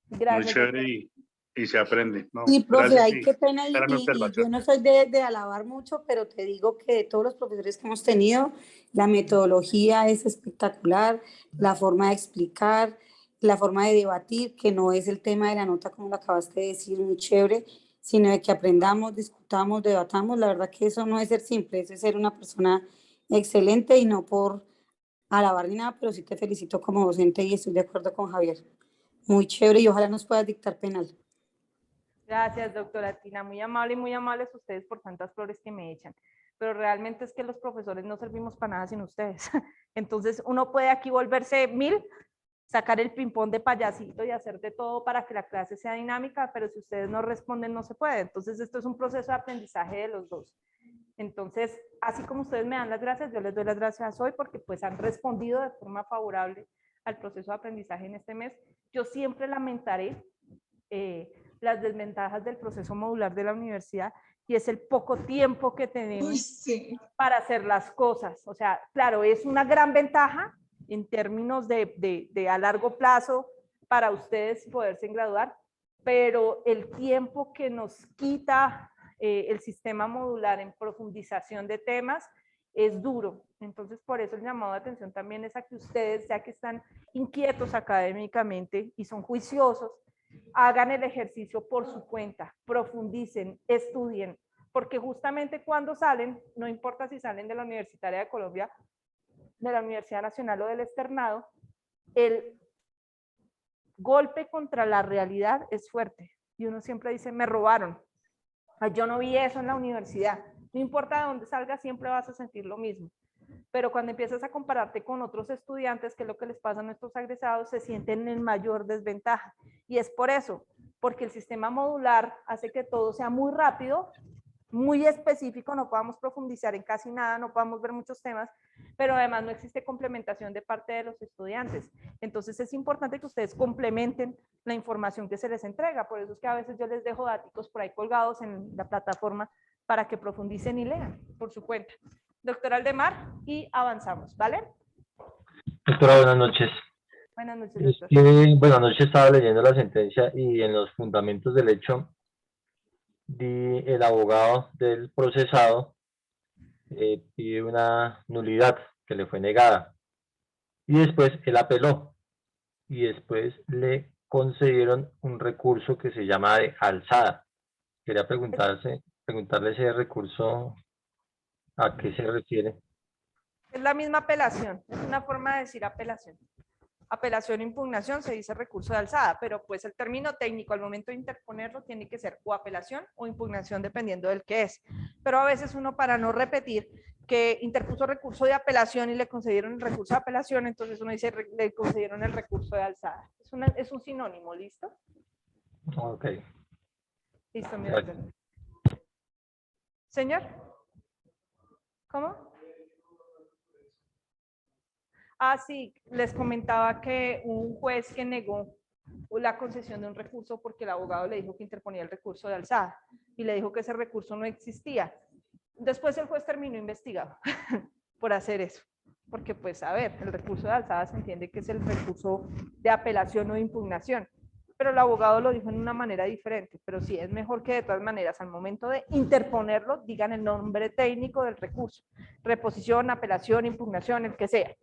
Gracias, muy chévere y se aprende. ¿No? Sí, profe, Gracias, ay, qué pena, y yo no soy de alabar mucho, pero te digo que todos los profesores que hemos tenido, la metodología es espectacular, la forma de explicar, la forma de debatir, que no es el tema de la nota como lo acabaste de decir, muy chévere, sino de que aprendamos, discutamos, debatamos. La verdad que eso no es ser simple, eso es ser una persona excelente y no por alabar ni nada, pero sí te felicito como docente y estoy de acuerdo con Javier. Muy chévere y ojalá nos puedas dictar penal. Gracias, doctora Tina. Muy amable y muy amables ustedes por tantas flores que me echan. Pero realmente es que los profesores no servimos para nada sin ustedes. Entonces, uno puede aquí volverse 1000, sacar el ping-pong de payasito y hacer de todo para que la clase sea dinámica, pero si ustedes no responden, no se puede. Entonces, esto es un proceso de aprendizaje de los dos. Entonces, así como ustedes me dan las gracias, yo les doy las gracias hoy porque pues han respondido de forma favorable al proceso de aprendizaje en este mes. Yo siempre lamentaré las desventajas del proceso modular de la universidad y es el poco tiempo que tenemos para hacer las cosas. O sea, claro, es una gran ventaja en términos de a largo plazo para ustedes poderse graduar, pero el tiempo que nos quita el sistema modular en profundización de temas es duro. Entonces, por eso el llamado de atención también es a que ustedes, ya que están inquietos académicamente y son juiciosos, hagan el ejercicio por su cuenta, profundicen, estudien, porque justamente cuando salen, no importa si salen de la Universitaria de Colombia, de la Universidad Nacional o del externado, el golpe contra la realidad es fuerte. Y uno siempre dice, me robaron. Yo no vi eso en la universidad. No importa de dónde salgas, siempre vas a sentir lo mismo. Pero cuando empiezas a compararte con otros estudiantes, que es lo que les pasa a nuestros egresados, se sienten en mayor desventaja. Y es por eso, porque el sistema modular hace que todo sea muy rápido, muy específico, no podamos profundizar en casi nada, no podamos ver muchos temas, pero además no existe complementación de parte de los estudiantes. Entonces es importante que ustedes complementen la información que se les entrega, por eso es que a veces yo les dejo datos por ahí colgados en la plataforma para que profundicen y lean por su cuenta. Doctor Aldemar, y avanzamos, ¿vale? Doctora, buenas noches. Buenas noches, doctor. Buenas noches, estaba leyendo la sentencia y en los fundamentos del hecho, el abogado del procesado pide una nulidad que le fue negada. Y después él apeló. Y después le concedieron un recurso que se llama de alzada. Quería preguntarle ese recurso, ¿a qué se refiere? Es la misma apelación, es una forma de decir apelación. Apelación e impugnación se dice recurso de alzada, pero pues el término técnico al momento de interponerlo tiene que ser o apelación o impugnación dependiendo del que es. Pero a veces uno, para no repetir que interpuso recurso de apelación y le concedieron el recurso de apelación, entonces uno dice le concedieron el recurso de alzada. Es un sinónimo, ¿listo? Ok. Listo, mira. Señor, ¿cómo? Ah, sí, les comentaba que un juez que negó la concesión de un recurso porque el abogado le dijo que interponía el recurso de alzada y le dijo que ese recurso no existía. Después el juez terminó investigado por hacer eso, porque pues a ver, el recurso de alzada se entiende que es el recurso de apelación o de impugnación, pero el abogado lo dijo en una manera diferente, pero sí es mejor que de todas maneras al momento de interponerlo digan el nombre técnico del recurso, reposición, apelación, impugnación, el que sea.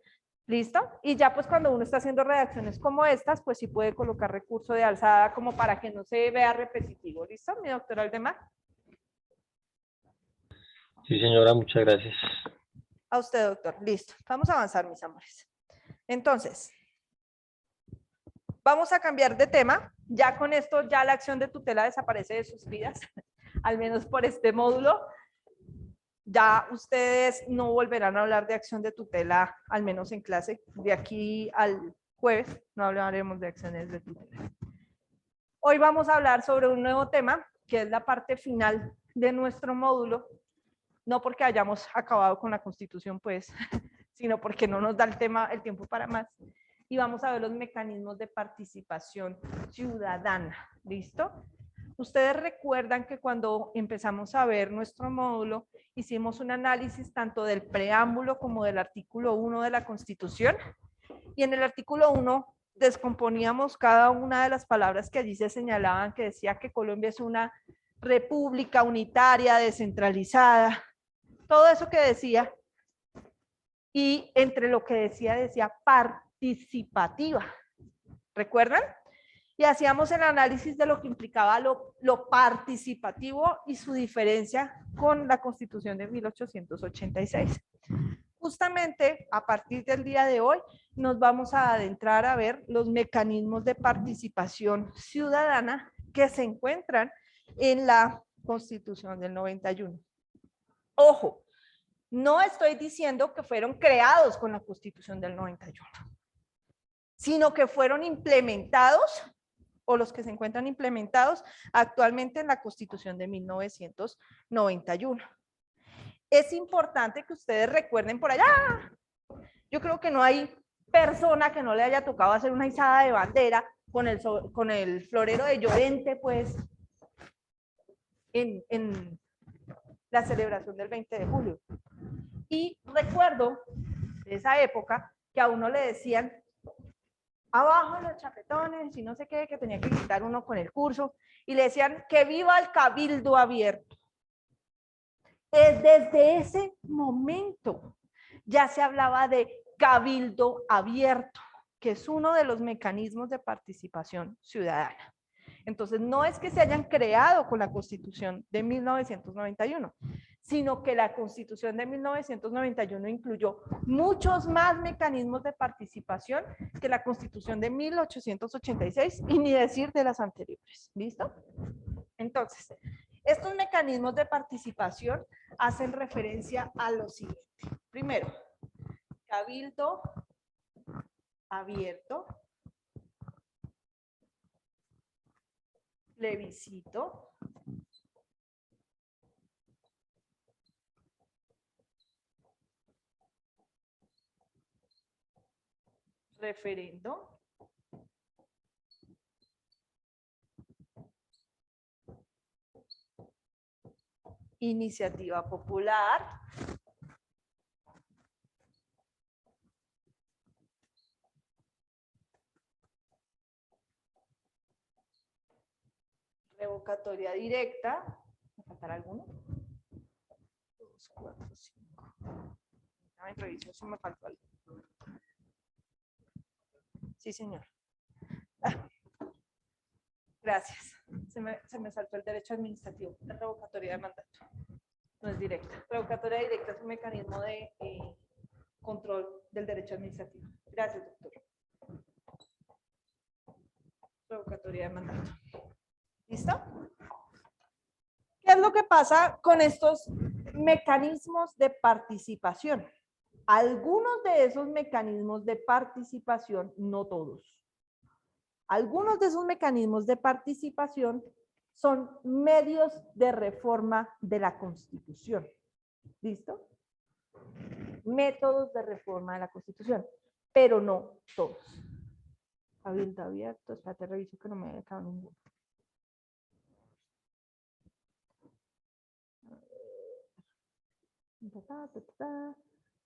¿Listo? Y ya pues cuando uno está haciendo redacciones como estas, pues sí puede colocar recurso de alzada como para que no se vea repetitivo. ¿Listo, mi doctor Aldemar? Sí, señora, muchas gracias. A usted, doctor. Listo. Vamos a avanzar, mis amores. Entonces, vamos a cambiar de tema. Ya con esto, ya la acción de tutela desaparece de sus vidas, al menos por este módulo. Ya ustedes no volverán a hablar de acción de tutela, al menos en clase. De aquí al jueves no hablaremos de acciones de tutela. Hoy vamos a hablar sobre un nuevo tema, que es la parte final de nuestro módulo. No porque hayamos acabado con la Constitución, pues, sino porque no nos da el tiempo para más. Y vamos a ver los mecanismos de participación ciudadana. ¿Listo? Ustedes recuerdan que cuando empezamos a ver nuestro módulo, hicimos un análisis tanto del preámbulo como del artículo 1 de la Constitución. Y en el artículo 1 descomponíamos cada una de las palabras que allí se señalaban, que decía que Colombia es una república unitaria, descentralizada. Todo eso que decía. Y entre lo que decía participativa. ¿Recuerdan? Y hacíamos el análisis de lo que implicaba lo participativo y su diferencia con la Constitución de 1886. Justamente a partir del día de hoy nos vamos a adentrar a ver los mecanismos de participación ciudadana que se encuentran en la Constitución del 91. Ojo, no estoy diciendo que fueron creados con la Constitución del 91, sino que fueron implementados o los que se encuentran implementados actualmente en la Constitución de 1991. Es importante que ustedes recuerden por allá, yo creo que no hay persona que no le haya tocado hacer una izada de bandera con el florero de Llorente, pues, en la celebración del 20 de julio. Y recuerdo de esa época que a uno le decían, abajo los chapetones y no sé qué, que tenía que quitar uno con el curso, y le decían que viva el cabildo abierto. Desde ese momento ya se hablaba de cabildo abierto, que es uno de los mecanismos de participación ciudadana. Entonces, no es que se hayan creado con la Constitución de 1991, sino que la Constitución de 1991 incluyó muchos más mecanismos de participación que la Constitución de 1886 y ni decir de las anteriores. ¿Listo? Entonces, estos mecanismos de participación hacen referencia a lo siguiente. Primero, cabildo abierto, plebiscito, referendo. Iniciativa popular. Revocatoria directa. ¿Me faltará alguno? 2, 4, 5. A ver, reviso si me faltó algo. Sí, señor. Gracias. Se me saltó el derecho administrativo. La revocatoria de mandato. No es directa. Revocatoria directa es un mecanismo de control del derecho administrativo. Gracias, doctor. Revocatoria de mandato. ¿Listo? ¿Qué es lo que pasa con estos mecanismos de participación? Algunos de esos mecanismos de participación, no todos. Algunos de esos mecanismos de participación son medios de reforma de la Constitución. ¿Listo? Métodos de reforma de la Constitución, pero no todos. Cabildo abierto, espérate, reviso que no me haya quedado ninguno.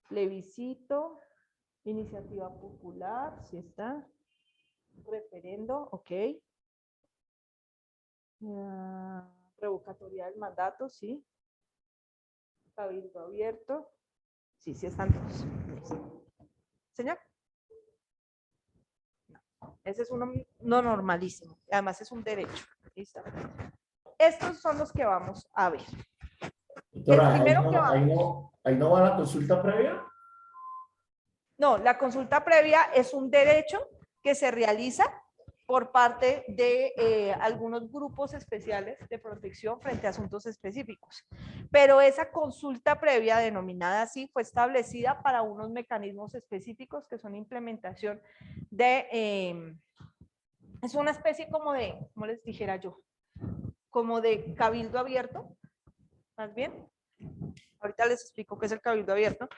Plebiscito, iniciativa popular, sí está. Referendo, ok. Revocatoria del mandato, sí. Cabildo abierto. Sí, sí están todos. Señor. No, ese es uno no normalísimo. Además es un derecho. ¿Listo? Estos son los que vamos a ver. Doctora, ahí no va la consulta previa. No, la consulta previa es un derecho que se realiza por parte de algunos grupos especiales de protección frente a asuntos específicos. Pero esa consulta previa, denominada así, fue establecida para unos mecanismos específicos que son implementación de, es una especie como de, ¿cómo les dijera yo? Como de cabildo abierto, más bien. Ahorita les explico qué es el cabildo abierto,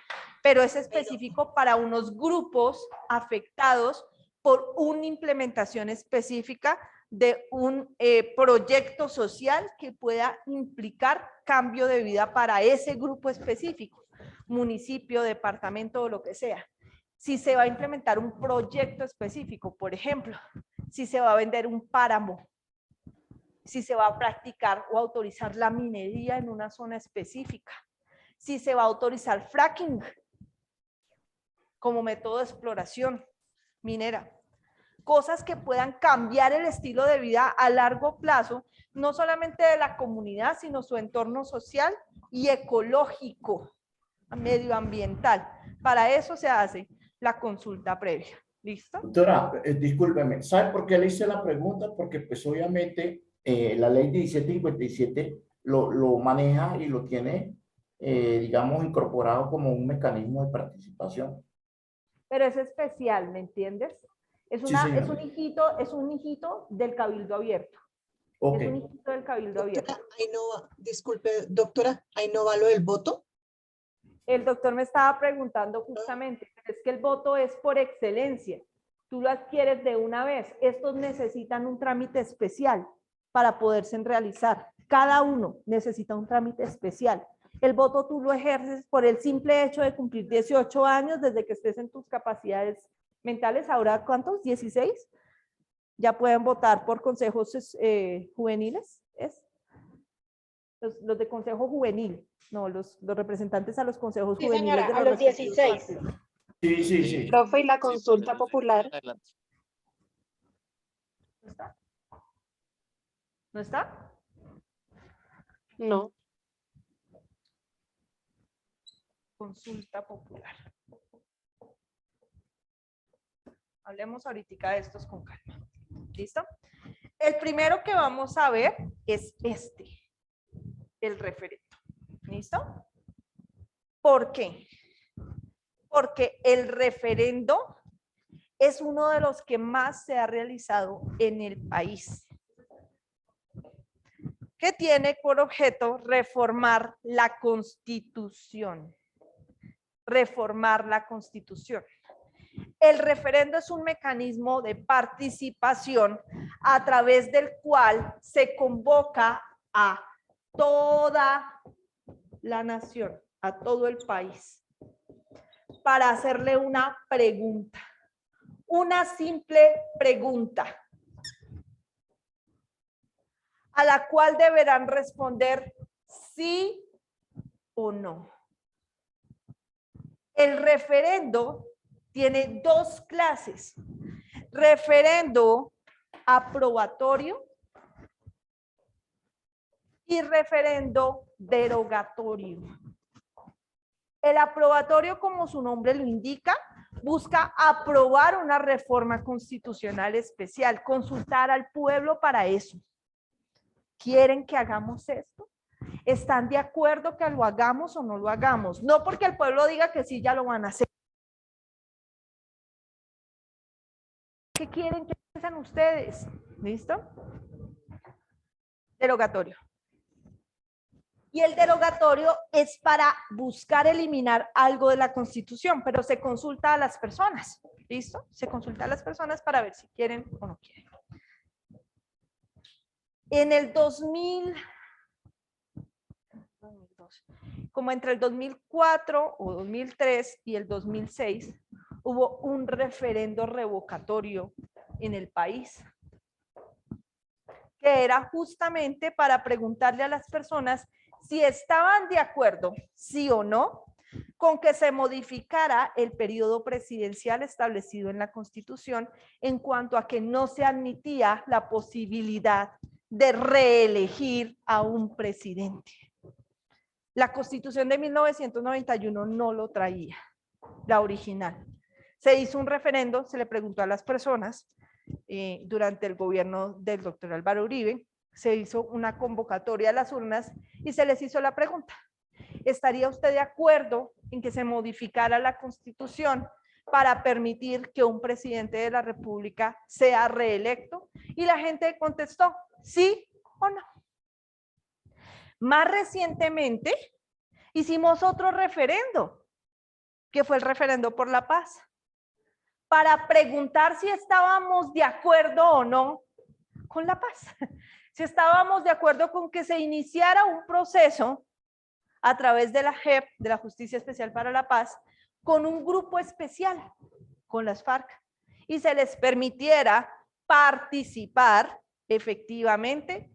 pero es específico para unos grupos afectados por una implementación específica de un proyecto social que pueda implicar cambio de vida para ese grupo específico, municipio, departamento o lo que sea. Si se va a implementar un proyecto específico, por ejemplo, si se va a vender un páramo, si se va a practicar o autorizar la minería en una zona específica, si se va a autorizar fracking como método de exploración minera. Cosas que puedan cambiar el estilo de vida a largo plazo, no solamente de la comunidad, sino su entorno social y ecológico, medioambiental. Para eso se hace la consulta previa. ¿Listo? Doctora, discúlpeme, ¿sabe por qué le hice la pregunta? Porque pues obviamente la ley 1757 lo maneja y lo tiene, digamos, incorporado como un mecanismo de participación. Pero es especial, ¿me entiendes? Es un hijito del cabildo abierto. Okay. Es un hijito del cabildo abierto. Ahí no va, disculpe, doctora, ahí no va lo del voto. El doctor me estaba preguntando justamente, es que el voto es por excelencia. Tú lo adquieres de una vez. Estos necesitan un trámite especial para poderse realizar. Cada uno necesita un trámite especial. El voto tú lo ejerces por el simple hecho de cumplir 18 años desde que estés en tus capacidades mentales. Ahora, ¿cuántos? 16. Ya pueden votar por consejos juveniles. ¿Es? Los de consejo juvenil. No, los representantes a los consejos Sí, juveniles. señora, a los 16. Sí. Profe, ¿y la consulta popular? ¿No está? ¿No está? No. Consulta popular. Hablemos ahorita de estos con calma. ¿Listo? El primero que vamos a ver es este, el referendo. ¿Listo? ¿Por qué? Porque el referendo es uno de los que más se ha realizado en el país, que tiene por objeto reformar la Constitución. Reformar la Constitución. El referendo es un mecanismo de participación a través del cual se convoca a toda la nación, a todo el país, para hacerle una pregunta, una simple pregunta, a la cual deberán responder sí o no. El referendo tiene dos clases: referendo aprobatorio y referendo derogatorio. El aprobatorio, como su nombre lo indica, busca aprobar una reforma constitucional especial, consultar al pueblo para eso. ¿Quieren que hagamos esto? ¿Están de acuerdo que lo hagamos o no lo hagamos? No porque el pueblo diga que sí, ya lo van a hacer. ¿Qué quieren? ¿Qué piensan ustedes? ¿Listo? Derogatorio. Y el derogatorio es para buscar eliminar algo de la Constitución, pero se consulta a las personas. ¿Listo? Se consulta a las personas para ver si quieren o no quieren. En el 2000, como entre el 2004 o 2003 y el 2006, hubo un referendo revocatorio en el país, que era justamente para preguntarle a las personas si estaban de acuerdo, sí o no, con que se modificara el periodo presidencial establecido en la Constitución en cuanto a que no se admitía la posibilidad de reelegir a un presidente. La Constitución de 1991 no lo traía, la original. Se hizo un referendo, se le preguntó a las personas durante el gobierno del doctor Álvaro Uribe, se hizo una convocatoria a las urnas y se les hizo la pregunta: ¿estaría usted de acuerdo en que se modificara la Constitución para permitir que un presidente de la República sea reelecto? Y la gente contestó sí o no. Más recientemente hicimos otro referendo, que fue el referendo por la paz, para preguntar si estábamos de acuerdo o no con la paz, si estábamos de acuerdo con que se iniciara un proceso a través de la JEP, de la Justicia Especial para la Paz, con un grupo especial, con las FARC, y se les permitiera participar efectivamente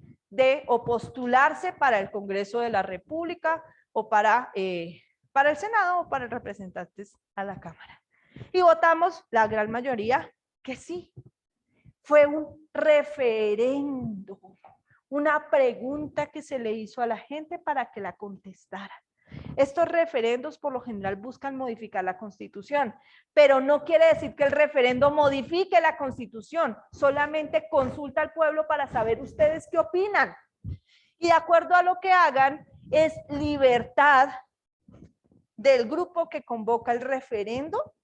o postularse para el Congreso de la República o para el Senado o para el representantes a la Cámara. Y votamos la gran mayoría que sí. Fue un referendo, una pregunta que se le hizo a la gente para que la contestara. Estos referendos por lo general buscan modificar la Constitución, pero no quiere decir que el referendo modifique la Constitución, solamente consulta al pueblo para saber ustedes qué opinan. Y de acuerdo a lo que hagan, es libertad del grupo que convoca el referendo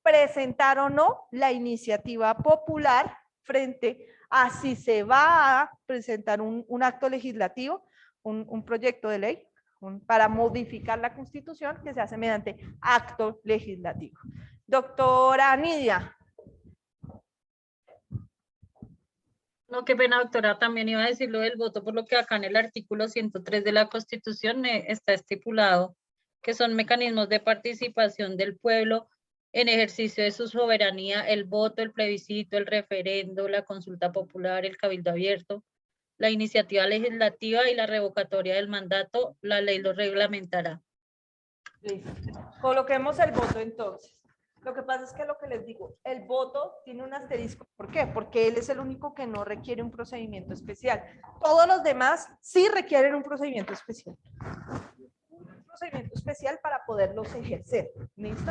presentar o no la iniciativa popular frente a si se va a presentar un acto legislativo, un proyecto de ley para modificar la Constitución, que se hace mediante acto legislativo. Doctora Nidia. No, qué pena, doctora, también iba a decir lo del voto, por lo que acá en el artículo 103 de la Constitución está estipulado que son mecanismos de participación del pueblo en ejercicio de su soberanía: el voto, el plebiscito, el referendo, la consulta popular, el cabildo abierto, la iniciativa legislativa y la revocatoria del mandato. La ley lo reglamentará. Listo. Coloquemos el voto entonces. Lo que pasa es que lo que les digo, el voto tiene un asterisco. ¿Por qué? Porque él es el único que no requiere un procedimiento especial. Todos los demás sí requieren un procedimiento especial. Un procedimiento especial para poderlos ejercer. ¿Listo?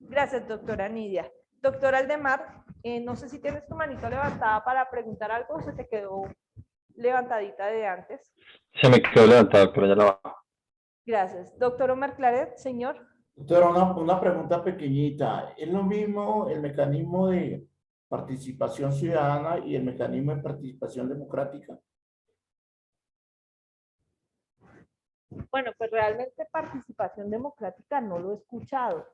Gracias, doctora Nidia. Doctora Aldemar, no sé si tienes tu manito levantada para preguntar algo o se te quedó levantadita de antes. Se me quedó levantada, pero ya la bajo. Gracias. Doctor Omar Claret, señor. Doctora, una pregunta pequeñita. ¿Es lo mismo el mecanismo de participación ciudadana y el mecanismo de participación democrática? Bueno, pues realmente participación democrática no lo he escuchado.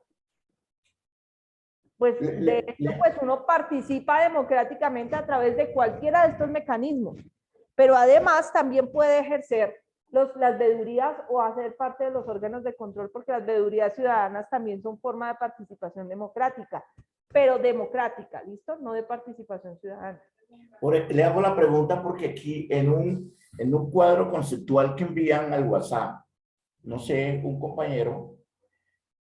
Pues de hecho, pues uno participa democráticamente a través de cualquiera de estos mecanismos, pero además también puede ejercer las veedurías o hacer parte de los órganos de control, porque las veedurías ciudadanas también son forma de participación democrática, pero democrática, ¿listo? No de participación ciudadana. Le hago la pregunta porque aquí en un cuadro conceptual que envían al WhatsApp, no sé, un compañero,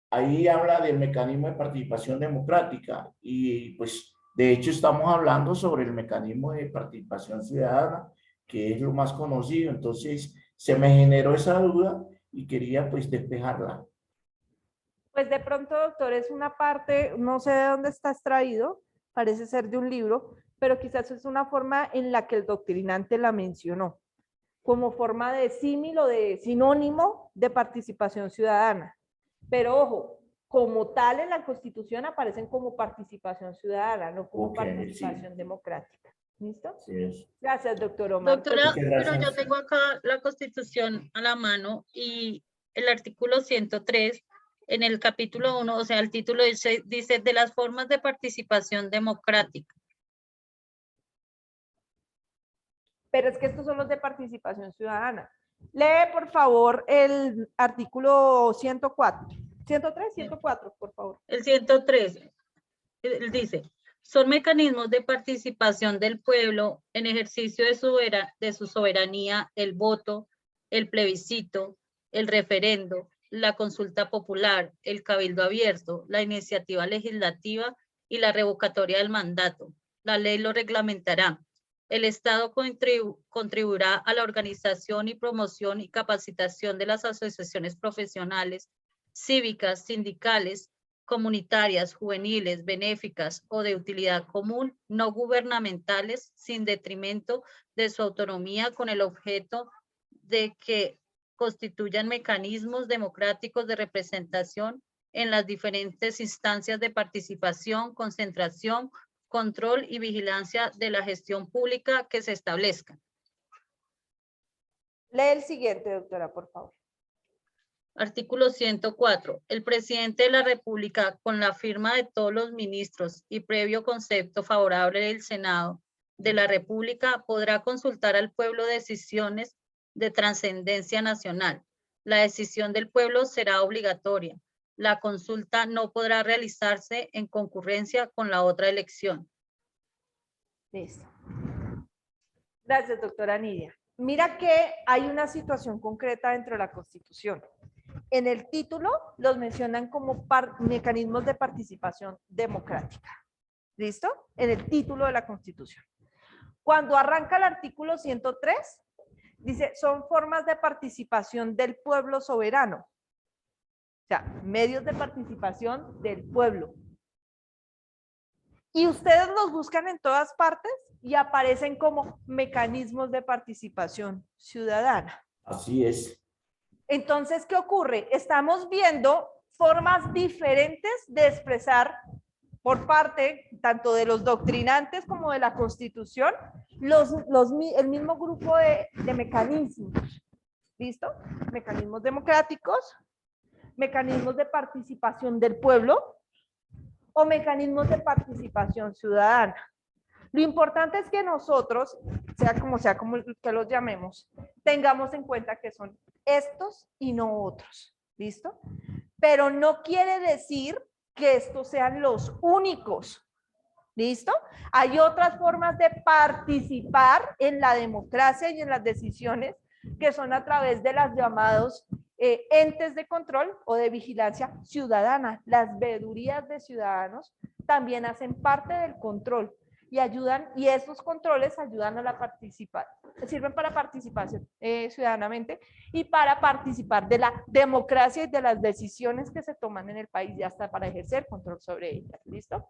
ahí habla del mecanismo de participación democrática y pues de hecho estamos hablando sobre el mecanismo de participación ciudadana, que es lo más conocido. Entonces se me generó esa duda y quería pues despejarla. Pues de pronto, doctor, es una parte, no sé de dónde está extraído, parece ser de un libro, pero quizás es una forma en la que el doctrinante la mencionó, como forma de símil o de sinónimo de participación ciudadana. Pero ojo, como tal en la Constitución aparecen como participación ciudadana, no como participación democrática. ¿Listo? Sí. Gracias, doctor Omar. Doctora, pero yo tengo acá la Constitución a la mano y el artículo 103, en el capítulo 1, o sea, el título dice de las formas de participación democrática. Pero es que estos son los de participación ciudadana. Lee, por favor, el artículo 104. 103, 104, por favor. El 103, él dice, son mecanismos de participación del pueblo en ejercicio de su soberanía, el voto, el plebiscito, el referendo, la consulta popular, el cabildo abierto, la iniciativa legislativa y la revocatoria del mandato. La ley lo reglamentará. El Estado contribuirá a la organización y promoción y capacitación de las asociaciones profesionales, cívicas, sindicales, comunitarias, juveniles, benéficas o de utilidad común, no gubernamentales, sin detrimento de su autonomía, con el objeto de que constituyan mecanismos democráticos de representación en las diferentes instancias de participación, concentración, control y vigilancia de la gestión pública que se establezca. Lee el siguiente, doctora, por favor. Artículo 104. El presidente de la República, con la firma de todos los ministros y previo concepto favorable del Senado de la República, podrá consultar al pueblo decisiones de trascendencia nacional. La decisión del pueblo será obligatoria. La consulta no podrá realizarse en concurrencia con la otra elección. Listo. Gracias, doctora Nidia. Mira que hay una situación concreta dentro de la Constitución. En el título los mencionan como mecanismos de participación democrática. ¿Listo? En el título de la Constitución. Cuando arranca el artículo 103, dice, son formas de participación del pueblo soberano. O sea, medios de participación del pueblo. Y ustedes los buscan en todas partes y aparecen como mecanismos de participación ciudadana. Así es. Entonces, ¿qué ocurre? Estamos viendo formas diferentes de expresar por parte tanto de los doctrinantes como de la Constitución el mismo grupo de mecanismos. ¿Listo? Mecanismos democráticos, mecanismos de participación del pueblo o mecanismos de participación ciudadana. Lo importante es que nosotros, sea como que los llamemos, tengamos en cuenta que son estos y no otros. ¿Listo? Pero no quiere decir que estos sean los únicos. ¿Listo? Hay otras formas de participar en la democracia y en las decisiones que son a través de las llamados entes de control o de vigilancia ciudadana. Las veedurías de ciudadanos también hacen parte del control y ayudan, y esos controles ayudan a la participación, sirven para participar ciudadanamente y para participar de la democracia y de las decisiones que se toman en el país y hasta para ejercer control sobre ellas. ¿Listo?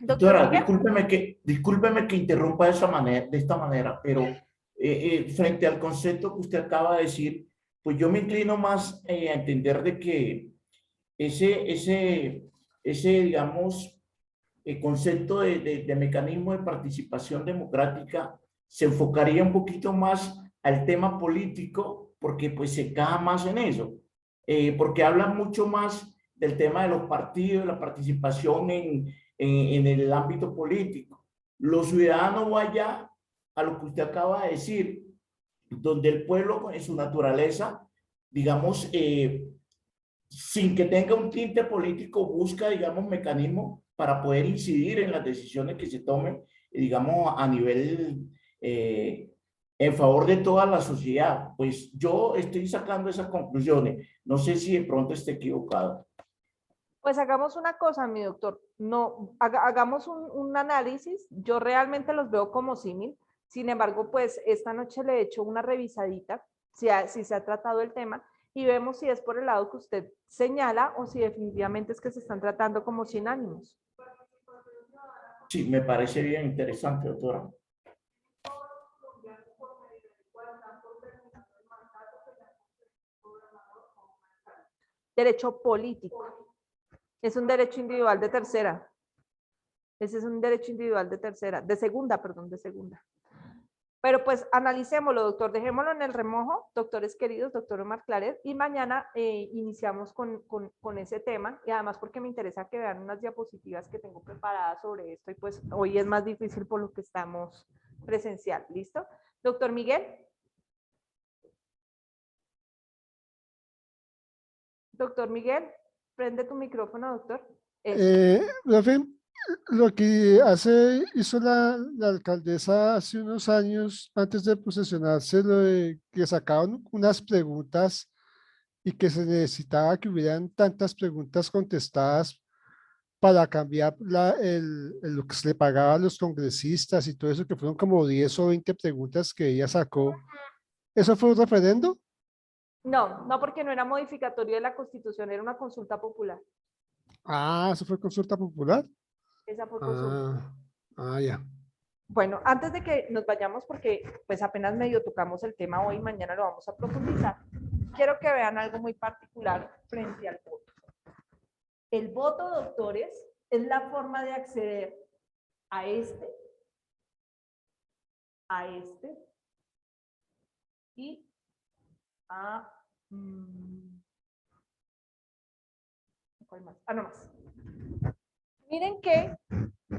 Doctora, discúlpeme que interrumpa de esta manera, pero frente al concepto que usted acaba de decir, pues yo me inclino más a entender de que ese digamos, el concepto de mecanismo de participación democrática se enfocaría un poquito más al tema político, porque pues se caja más en eso, porque habla mucho más del tema de los partidos, la participación en el ámbito político. Los ciudadanos vayan a lo que usted acaba de decir, donde el pueblo en su naturaleza, digamos, sin que tenga un tinte político, busca, digamos, mecanismos para poder incidir en las decisiones que se tomen, digamos, a nivel en favor de toda la sociedad. Pues yo estoy sacando esas conclusiones. No sé si de pronto esté equivocado. Pues hagamos una cosa, mi doctor. No, hagamos un análisis. Yo realmente los veo como símil. Sin embargo, pues esta noche le he hecho una revisadita, si se ha tratado el tema, y vemos si es por el lado que usted señala o si definitivamente es que se están tratando como sinónimos. Sí, me parece bien interesante, doctora. Derecho político. Es un derecho individual de tercera. Ese es un derecho individual de tercera, de segunda, perdón, de segunda. Pero pues analicémoslo, doctor, dejémoslo en el remojo, doctores queridos, doctor Omar Claret, y mañana iniciamos con ese tema, y además porque me interesa que vean unas diapositivas que tengo preparadas sobre esto, y pues hoy es más difícil por lo que estamos presencial, ¿listo? Doctor Miguel. Doctor Miguel, prende tu micrófono, doctor. Profe, lo que hizo la alcaldesa hace unos años, antes de posesionarse, lo de que sacaban unas preguntas y que se necesitaba que hubieran tantas preguntas contestadas para cambiar lo que se le pagaba a los congresistas y todo eso, que fueron como 10 o 20 preguntas que ella sacó. ¿Eso fue un referendo? No, no, porque no era modificatorio de la Constitución, era una consulta popular. Ah, ¿eso fue consulta popular? Esa fue consulta. Ya. Bueno, antes de que nos vayamos, porque pues apenas medio tocamos el tema hoy, mañana lo vamos a profundizar, quiero que vean algo muy particular frente al voto. El voto, doctores, es la forma de acceder a este y a... ¿cuál más? No más. Miren que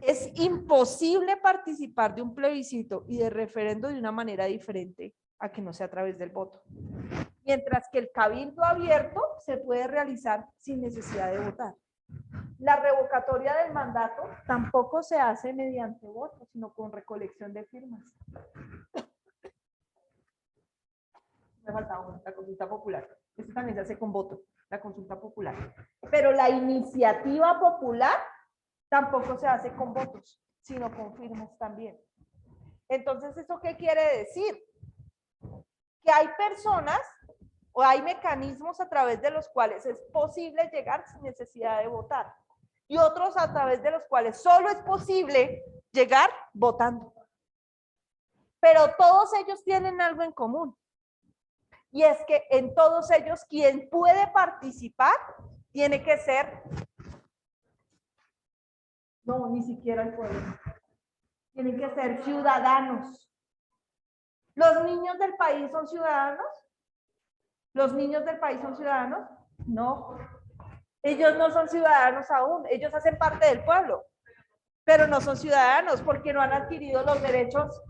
es imposible participar de un plebiscito y de referendo de una manera diferente a que no sea a través del voto. Mientras que el cabildo abierto se puede realizar sin necesidad de votar. La revocatoria del mandato tampoco se hace mediante voto, sino con recolección de firmas. Me faltaba una, la consulta popular. Esto también se hace con voto, la consulta popular. Pero la iniciativa popular tampoco se hace con votos, sino con firmas también. Entonces, ¿eso qué quiere decir? Que hay personas o hay mecanismos a través de los cuales es posible llegar sin necesidad de votar y otros a través de los cuales solo es posible llegar votando. Pero todos ellos tienen algo en común y es que en todos ellos quien puede participar tiene que ser... No, ni siquiera el pueblo. Tienen que ser ciudadanos. ¿Los niños del país son ciudadanos? ¿Los niños del país son ciudadanos? No. Ellos no son ciudadanos aún. Ellos hacen parte del pueblo, pero no son ciudadanos porque no han adquirido los derechos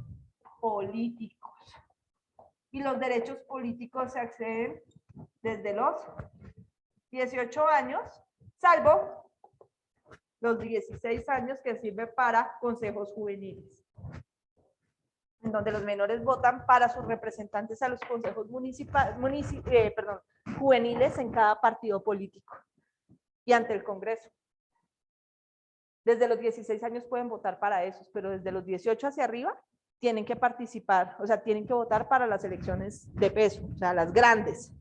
políticos. Y los derechos políticos se acceden desde los 18 años, salvo los 16 años que sirve para consejos juveniles, en donde los menores votan para sus representantes a los consejos juveniles en cada partido político y ante el Congreso. Desde los 16 años pueden votar para esos, pero desde los 18 hacia arriba tienen que participar, o sea, tienen que votar para las elecciones de peso, o sea, las grandes.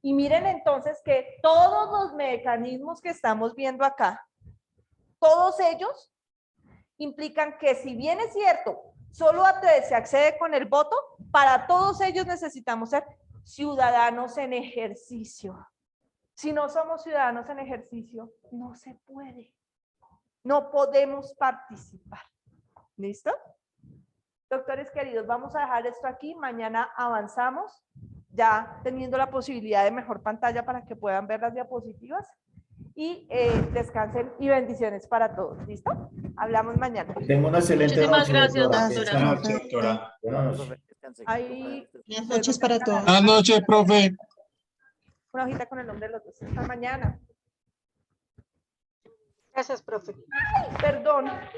Y miren entonces que todos los mecanismos que estamos viendo acá, todos ellos implican que si bien es cierto, solo se accede con el voto, para todos ellos necesitamos ser ciudadanos en ejercicio. Si no somos ciudadanos en ejercicio, no se puede. No podemos participar. ¿Listo? Doctores queridos, vamos a dejar esto aquí. Mañana avanzamos, ya teniendo la posibilidad de mejor pantalla para que puedan ver las diapositivas. y descansen y bendiciones para todos. ¿Listo? Hablamos mañana. Tengo una excelente Muchísimas noche, gracias, doctora. doctora. Buenas noches, doctora. Buenas noches. Ahí, Buenas noches para todos. Buenas noches, profe. una hojita con el nombre de los dos. Hasta mañana. Gracias, profe. Perdón.